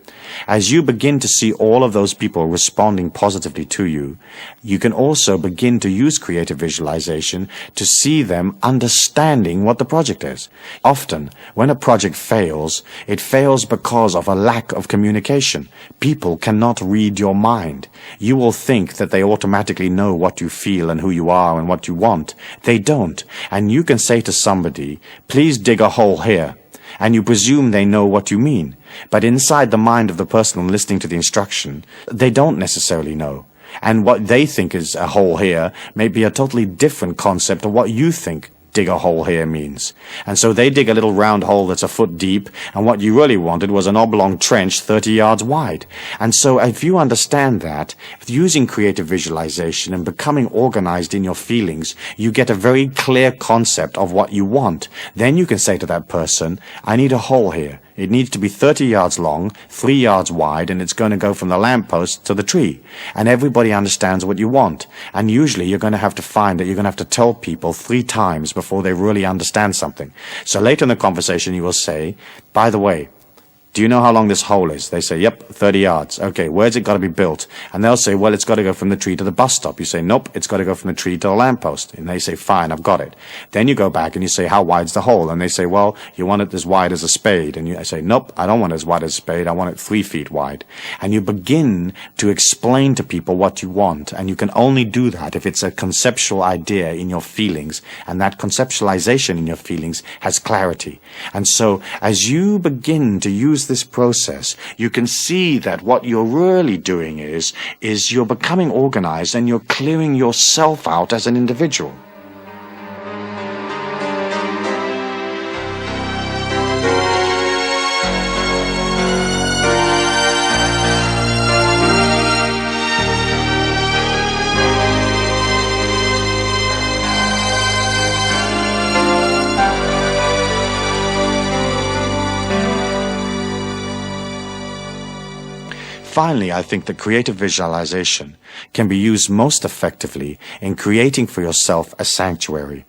As you begin to see all of those people responding positively to you, you can also begin to use creative visualization to see them understanding what the project is. Often, when a project fails, it fails because of a lack of communication. People cannot read your mind. You will think that they automatically know what you feel and who you are and what you want. They don't. And you can say to somebody, please dig a hole here. And you presume they know what you mean. But inside the mind of the person listening to the instruction, they don't necessarily know. And what they think is a hole here may be a totally different concept of what you think dig a hole here means. And so they dig a little round hole that's a foot deep, and what you really wanted was an oblong trench 30 yards wide. And so if you understand that, using creative visualization and becoming organized in your feelings, you get a very clear concept of what you want. Then you can say to that person, I need a hole here. It needs to be 30 yards long, 3 yards wide, and it's going to go from the lamppost to the tree. And everybody understands what you want. And usually you're going to have to find that you're going to have to tell people 3 times before they really understand something. So later in the conversation you will say, by the way, do you know how long this hole is? They say, yep, 30 yards. Okay, where's it got to be built? And they'll say, well, it's got to go from the tree to the bus stop. You say, nope, it's got to go from the tree to the lamppost. And they say, fine, I've got it. Then you go back and you say, how wide's the hole? And they say, well, you want it as wide as a spade. And you say, nope, I don't want it as wide as a spade. I want it 3 feet wide. And you begin to explain to people what you want. And you can only do that if it's a conceptual idea in your feelings. And that conceptualization in your feelings has clarity. And so as you begin to use this process, you can see that what you're really doing is you're becoming organized and you're clearing yourself out as an individual. Finally, I think that creative visualization can be used most effectively in creating for yourself a sanctuary.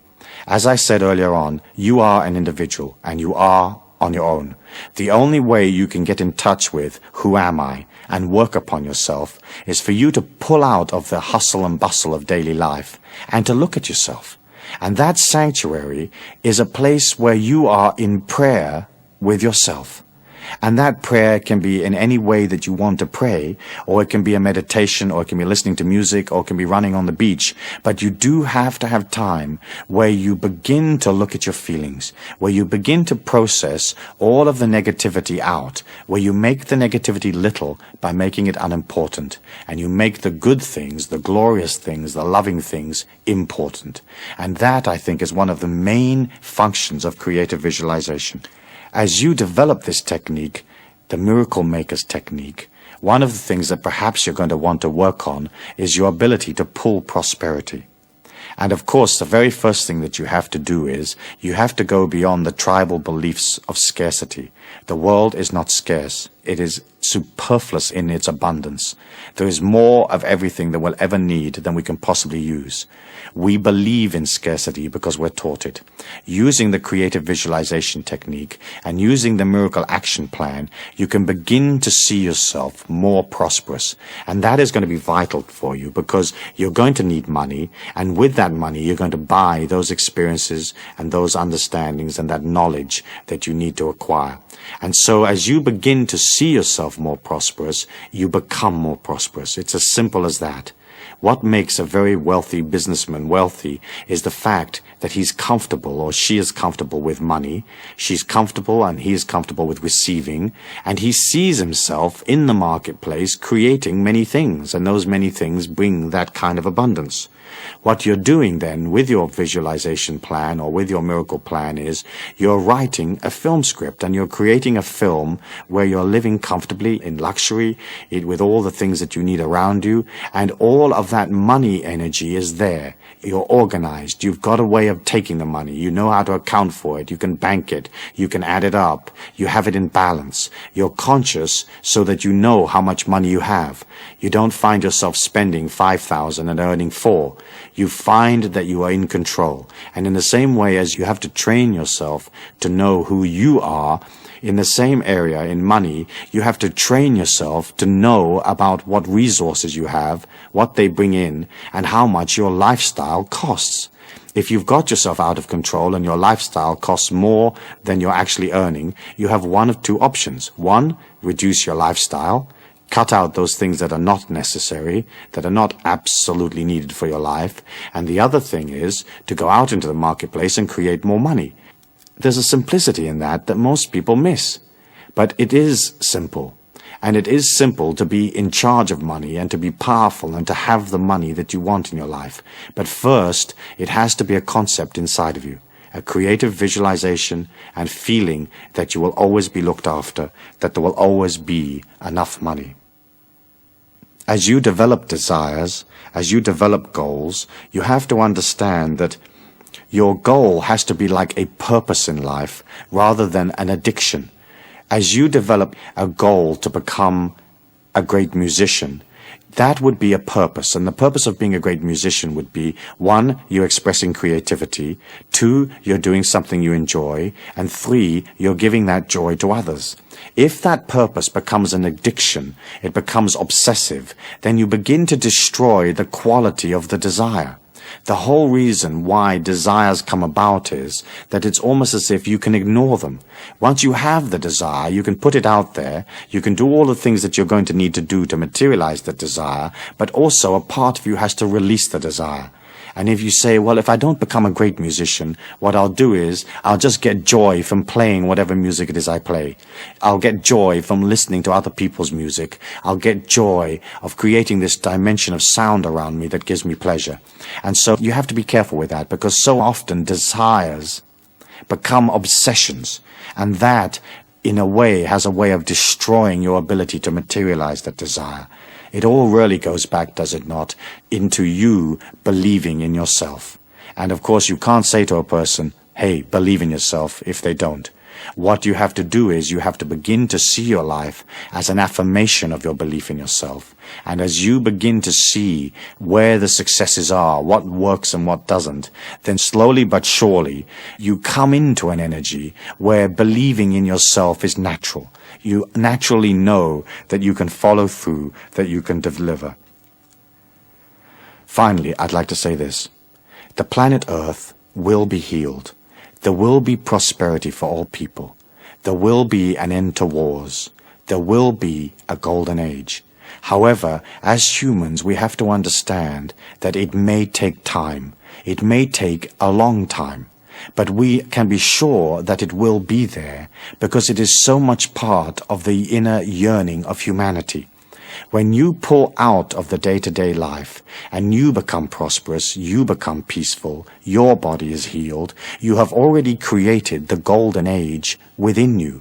As I said earlier on, you are an individual and you are on your own. The only way you can get in touch with who am I and work upon yourself is for you to pull out of the hustle and bustle of daily life and to look at yourself. And that sanctuary is a place where you are in prayer with yourself. And that prayer can be in any way that you want to pray, or it can be a meditation, or it can be listening to music, or it can be running on the beach. But you do have to have time where you begin to look at your feelings, where you begin to process all of the negativity out, where you make the negativity little by making it unimportant, and you make the good things, the glorious things, the loving things important. And that, I think, is one of the main functions of creative visualization. As you develop this technique, the Miracle Maker's technique, one of the things that perhaps you're going to want to work on is your ability to pull prosperity. And of course, the very first thing that you have to do is you have to go beyond the tribal beliefs of scarcity. The world is not scarce. It is superfluous in its abundance. There is more of everything that we'll ever need than we can possibly use. We believe in scarcity because we're taught it. Using the creative visualization technique and using the miracle action plan, you can begin to see yourself more prosperous. And that is going to be vital for you because you're going to need money. And with that money, you're going to buy those experiences and those understandings and that knowledge that you need to acquire. And so as you begin to see yourself more prosperous, you become more prosperous. It's as simple as that. What makes a very wealthy businessman wealthy is the fact that he's comfortable or she is comfortable with money. She's comfortable and he is comfortable with receiving. And he sees himself in the marketplace creating many things. And those many things bring that kind of abundance. What you're doing then with your visualization plan or with your miracle plan is you're writing a film script and you're creating a film where you're living comfortably in luxury with all the things that you need around you, and all of that money energy is there. You're organized. You've got a way of taking the money. You know how to account for it. You can bank it. You can add it up. You have it in balance. You're conscious so that you know how much money you have. You don't find yourself spending 5,000 and earning 4. You find that you are in control. And in the same way as you have to train yourself to know who you are, in the same area in money, you have to train yourself to know about what resources you have, what they bring in, and how much your lifestyle costs. If you've got yourself out of control and your lifestyle costs more than you're actually earning, you have one of two options. One, reduce your lifestyle. Cut out those things that are not necessary, that are not absolutely needed for your life. And the other thing is to go out into the marketplace and create more money. There's a simplicity in that most people miss. But it is simple. And it is simple to be in charge of money and to be powerful and to have the money that you want in your life. But first, it has to be a concept inside of you. A creative visualization and feeling that you will always be looked after, that there will always be enough money. As you develop desires, as you develop goals, you have to understand that your goal has to be like a purpose in life rather than an addiction. As you develop a goal to become a great musician, that would be a purpose. And the purpose of being a great musician would be, 1, you're expressing creativity, 2, you're doing something you enjoy, and 3, you're giving that joy to others. If that purpose becomes an addiction, it becomes obsessive, then you begin to destroy the quality of the desire. The whole reason why desires come about is that it's almost as if you can ignore them. Once you have the desire, you can put it out there, you can do all the things that you're going to need to do to materialize the desire, but also a part of you has to release the desire. And if you say, well, if I don't become a great musician, what I'll do is I'll just get joy from playing whatever music it is I play. I'll get joy from listening to other people's music. I'll get joy of creating this dimension of sound around me that gives me pleasure. And so you have to be careful with that, because so often desires become obsessions. And that, in a way, has a way of destroying your ability to materialize that desire. It all really goes back, does it not, into you believing in yourself. And of course, you can't say to a person, hey, believe in yourself, if they don't. What you have to do is you have to begin to see your life as an affirmation of your belief in yourself. And as you begin to see where the successes are, what works and what doesn't, then slowly but surely you come into an energy where believing in yourself is natural. You naturally know that you can follow through, that you can deliver. Finally, I'd like to say this. The planet Earth will be healed. There will be prosperity for all people. There will be an end to wars. There will be a golden age. However, as humans, we have to understand that it may take time. It may take a long time. But we can be sure that it will be there, because it is so much part of the inner yearning of humanity. When you pull out of the day-to-day life and you become prosperous, you become peaceful, your body is healed, you have already created the golden age within you.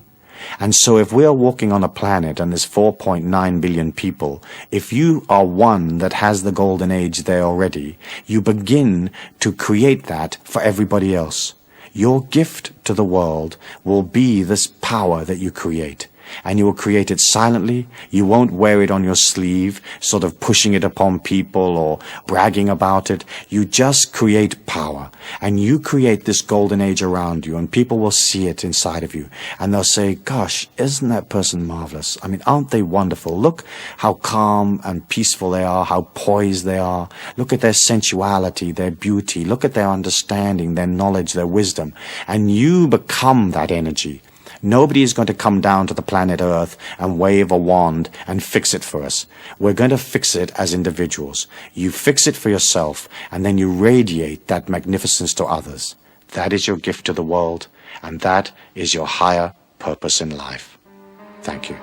And so if we are walking on a planet and there's 4.9 billion people, if you are one that has the golden age there already, you begin to create that for everybody else. Your gift to the world will be this power that you create. And you will create it silently. You won't wear it on your sleeve, sort of pushing it upon people or bragging about it. You just create power. And you create this golden age around you, and people will see it inside of you. And they'll say, gosh, isn't that person marvelous? I mean, aren't they wonderful? Look how calm and peaceful they are, how poised they are. Look at their sensuality, their beauty. Look at their understanding, their knowledge, their wisdom. And you become that energy. Nobody is going to come down to the planet Earth and wave a wand and fix it for us. We're going to fix it as individuals. You fix it for yourself, and then you radiate that magnificence to others. That is your gift to the world, and that is your higher purpose in life. Thank you.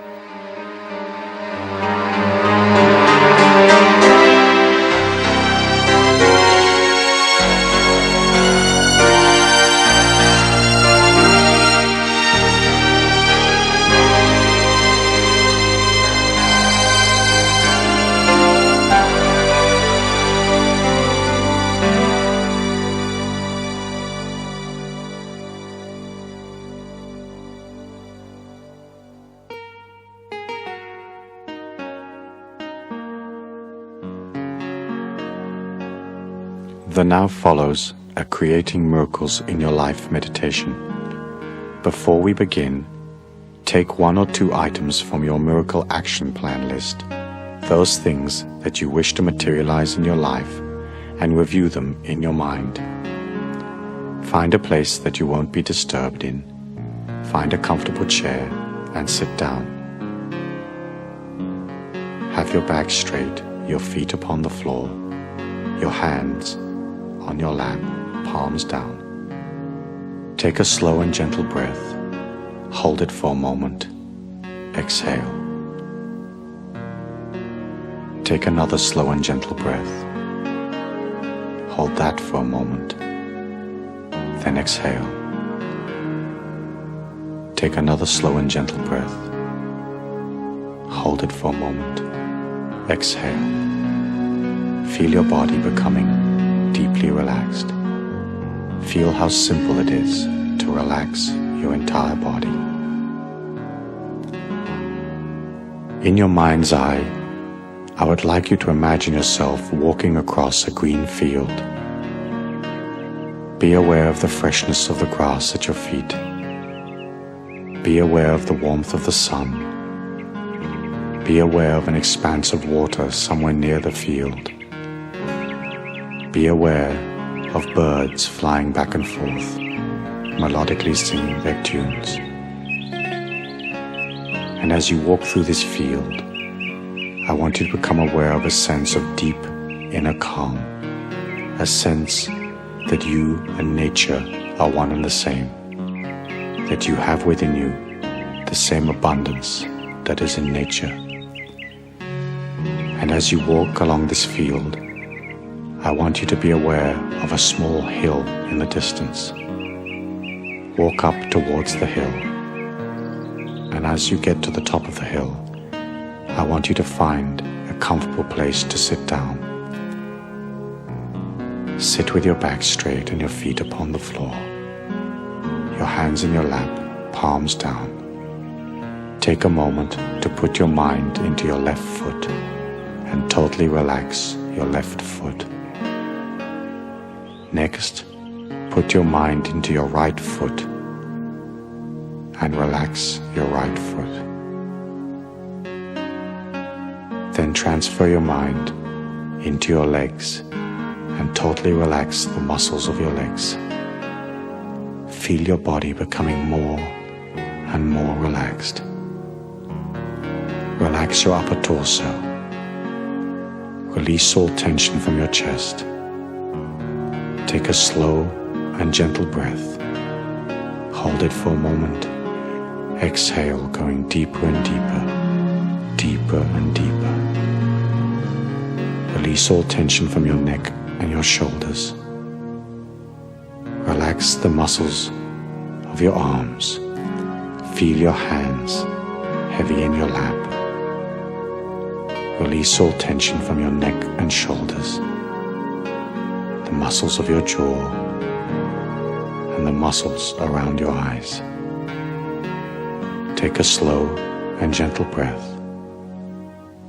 The now follows a Creating Miracles in Your Life meditation. Before we begin, take 1 or 2 items from your miracle action plan list, those things that you wish to materialize in your life, and review them in your mind. Find a place that you won't be disturbed in. Find a comfortable chair and sit down. Have your back straight, your feet upon the floor, your hands on your lap, palms down. Take a slow and gentle breath. Hold it for a moment. Exhale. Take another slow and gentle breath. Hold that for a moment. Then exhale. Take another slow and gentle breath. Hold it for a moment. Exhale. Feel your body becoming deeply relaxed. Feel how simple it is to relax your entire body. In your mind's eye, I would like you to imagine yourself walking across a green field. Be aware of the freshness of the grass at your feet. Be aware of the warmth of the sun. Be aware of an expanse of water somewhere near the field. Be aware of birds flying back and forth, melodically singing their tunes. And as you walk through this field, I want you to become aware of a sense of deep inner calm, a sense that you and nature are one and the same, that you have within you the same abundance that is in nature. And as you walk along this field, I want you to be aware of a small hill in the distance. Walk up towards the hill, and as you get to the top of the hill, I want you to find a comfortable place to sit down. Sit with your back straight and your feet upon the floor, your hands in your lap, palms down. Take a moment to put your mind into your left foot and totally relax your left foot. Next, put your mind into your right foot and relax your right foot. Then transfer your mind into your legs and totally relax the muscles of your legs. Feel your body becoming more and more relaxed. Relax your upper torso. Release all tension from your chest. Take a slow and gentle breath. Hold it for a moment. Exhale, going deeper and deeper, deeper and deeper. Release all tension from your neck and your shoulders. Relax the muscles of your arms. Feel your hands heavy in your lap. Release all tension from your neck and shoulders, the muscles of your jaw, and the muscles around your eyes. Take a slow and gentle breath.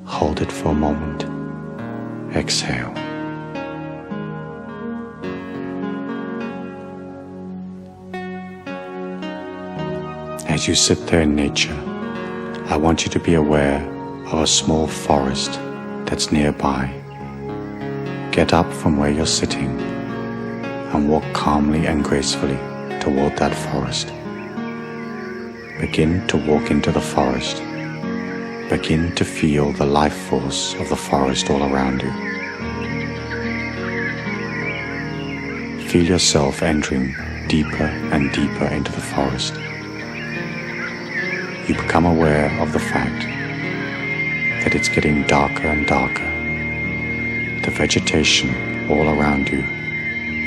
Hold it for a moment. Exhale. As you sit there in nature, I want you to be aware of a small forest that's nearby. Get up from where you're sitting and walk calmly and gracefully toward that forest. Begin to walk into the forest. Begin to feel the life force of the forest all around you. Feel yourself entering deeper and deeper into the forest. You become aware of the fact that it's getting darker and darker. The vegetation all around you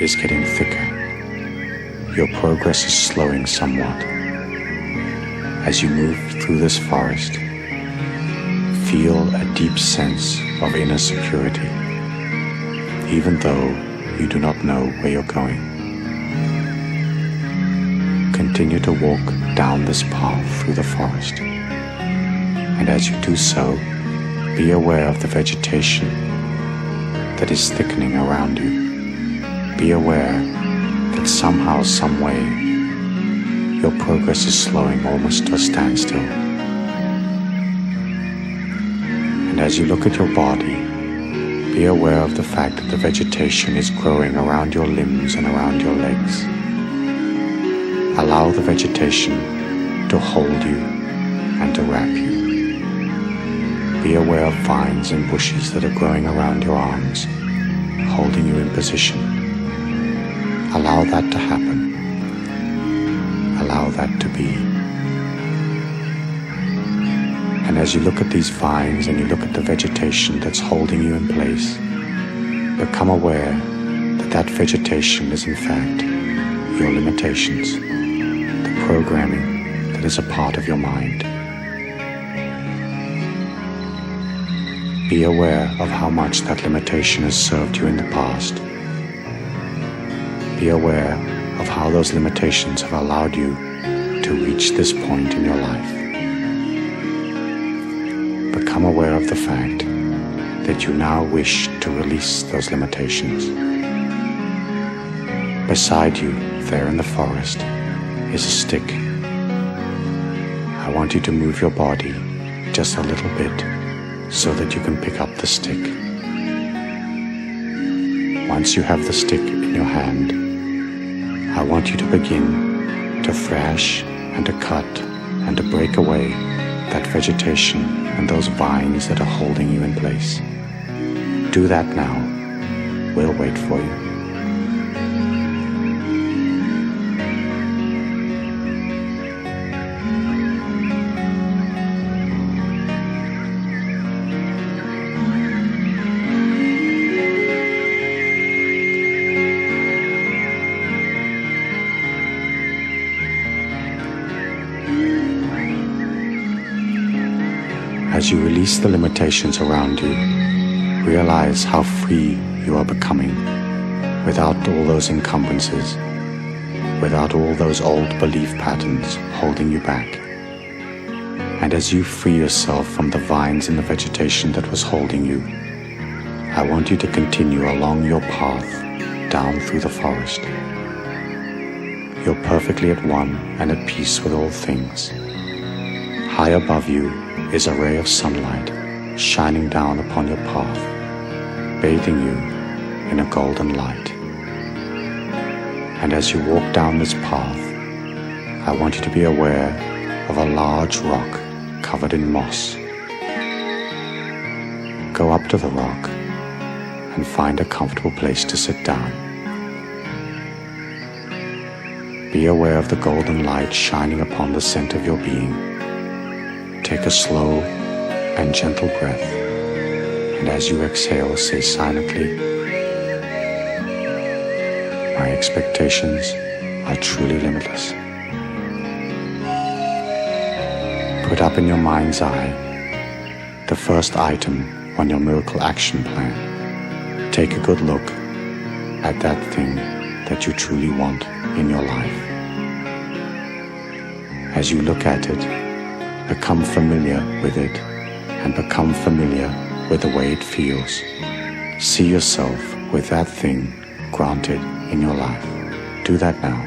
is getting thicker. Your progress is slowing somewhat. As you move through this forest, feel a deep sense of inner security, even though you do not know where you're going. Continue to walk down this path through the forest, and as you do so, be aware of the vegetation that is thickening around you. Be aware that somehow, some way, your progress is slowing almost to a standstill. And as you look at your body, be aware of the fact that the vegetation is growing around your limbs and around your legs. Allow the vegetation to hold you and to wrap you. Be aware of vines and bushes that are growing around your arms, holding you in position. Allow that to happen. Allow that to be. And as you look at these vines and you look at the vegetation that's holding you in place, become aware that that vegetation is in fact your limitations, the programming that is a part of your mind. Be aware of how much that limitation has served you in the past. Be aware of how those limitations have allowed you to reach this point in your life. Become aware of the fact that you now wish to release those limitations. Beside you, there in the forest, is a stick. I want you to move your body just a little bit so that you can pick up the stick. Once you have the stick in your hand, I want you to begin to thrash and to cut and to break away that vegetation and those vines that are holding you in place. Do that now. We'll wait for you. As you release the limitations around you, realize how free you are becoming without all those encumbrances, without all those old belief patterns holding you back. And as you free yourself from the vines and the vegetation that was holding you, I want you to continue along your path down through the forest. You're perfectly at one and at peace with all things. High above you is a ray of sunlight shining down upon your path, bathing you in a golden light. And as you walk down this path, I want you to be aware of a large rock covered in moss. Go up to the rock and find a comfortable place to sit down. Be aware of the golden light shining upon the center of your being. Take a slow and gentle breath, and as you exhale, say silently, "My expectations are truly limitless." Put up in your mind's eye the first item on your miracle action plan. Take a good look at that thing that you truly want in your life. As you look at it, become familiar with it and become familiar with the way it feels. See yourself with that thing granted in your life. Do that now.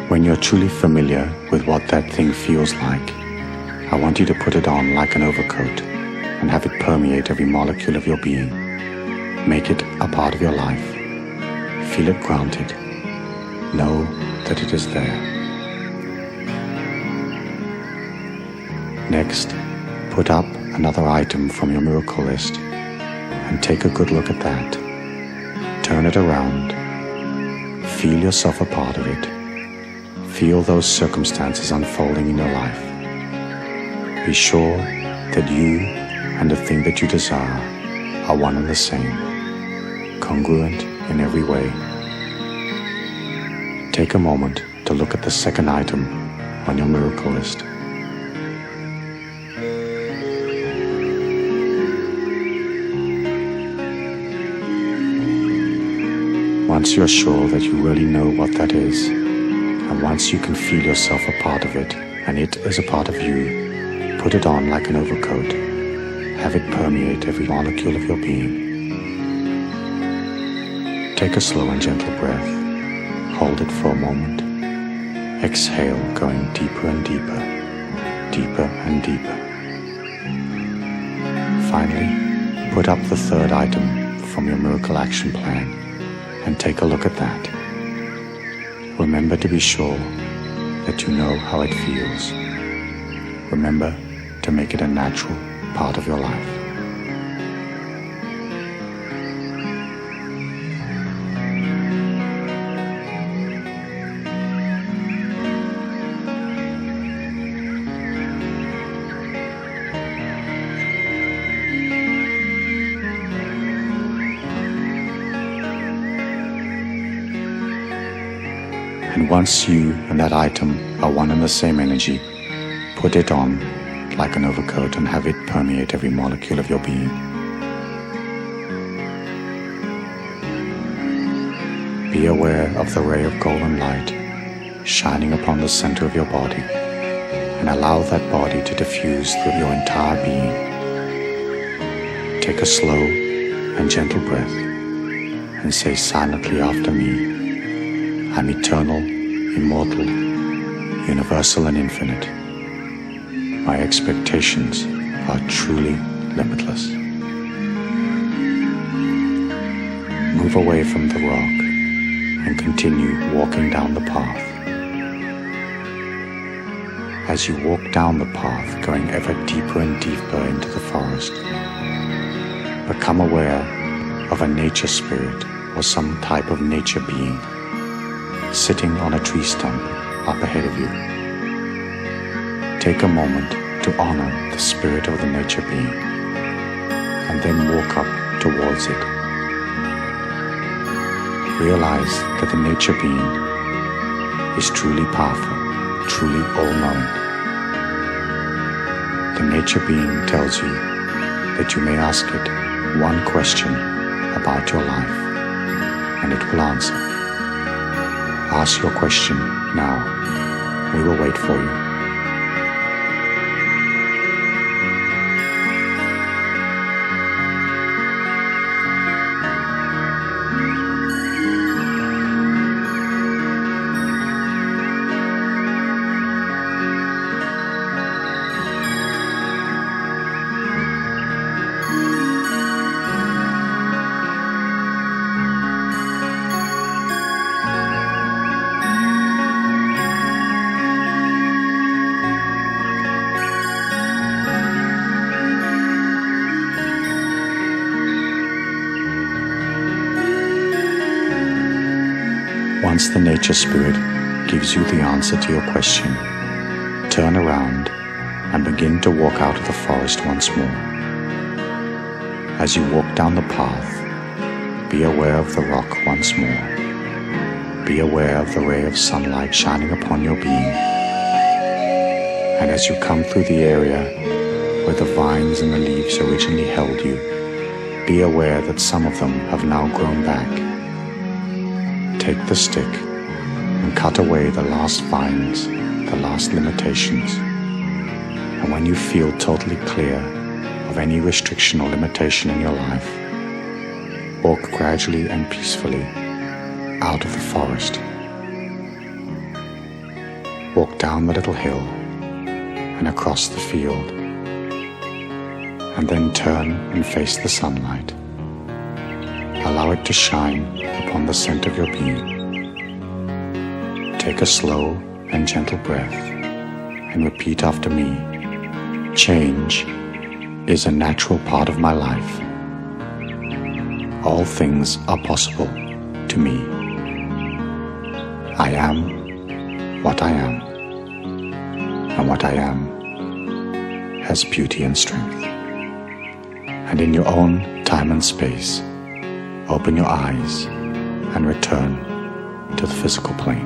When you're truly familiar with what that thing feels like, I want you to put it on like an overcoat and have it permeate every molecule of your being. Make it a part of your life. Feel it granted. Know that it is there. Next, put up another item from your miracle list and take a good look at that. Turn it around. Feel yourself a part of it. Feel those circumstances unfolding in your life. Be sure that you and the thing that you desire are one and the same, congruent in every way. Take a moment to look at the second item on your miracle list. Once you're sure that you really know what that is, and once you can feel yourself a part of it, and it is a part of you, put it on like an overcoat. Have it permeate every molecule of your being. Take a slow and gentle breath. Hold it for a moment. Exhale, going deeper and deeper, deeper and deeper. Finally, put up the third item from your miracle action plan and take a look at that. Remember to be sure that you know how it feels. Remember to make it a natural part of your life. And once you and that item are one and the same energy, put it on like an overcoat and have it permeate every molecule of your being. Be aware of the ray of golden light shining upon the center of your body and allow that body to diffuse through your entire being. Take a slow and gentle breath and say silently after me, I'm eternal, immortal, universal and infinite. My expectations are truly limitless. Move away from the rock and continue walking down the path. As you walk down the path, going ever deeper and deeper into the forest, become aware of a nature spirit or some type of nature being sitting on a tree stump up ahead of you. Take a moment to honor the spirit of the nature being and then walk up towards it. Realize that the nature being is truly powerful, truly all-knowing. The nature being tells you that you may ask it one question about your life and it will answer. Ask your question now. We will wait for you. Once the nature spirit gives you the answer to your question, turn around and begin to walk out of the forest once more. As you walk down the path, be aware of the rock once more Be aware of the ray of sunlight shining upon your being. And as you come through the area where the vines and the leaves originally held you, be aware that some of them have now grown back. Take the stick and cut away the last vines, the last limitations. And when you feel totally clear of any restriction or limitation in your life, walk gradually and peacefully out of the forest. Walk down the little hill and across the field, and then turn and face the sunlight. Allow it to shine upon the center of your being. Take a slow and gentle breath and repeat after me. Change is a natural part of my life. All things are possible to me. I am what I am, and what I am has beauty and strength. And in your own time and space, open your eyes and return to the physical plane.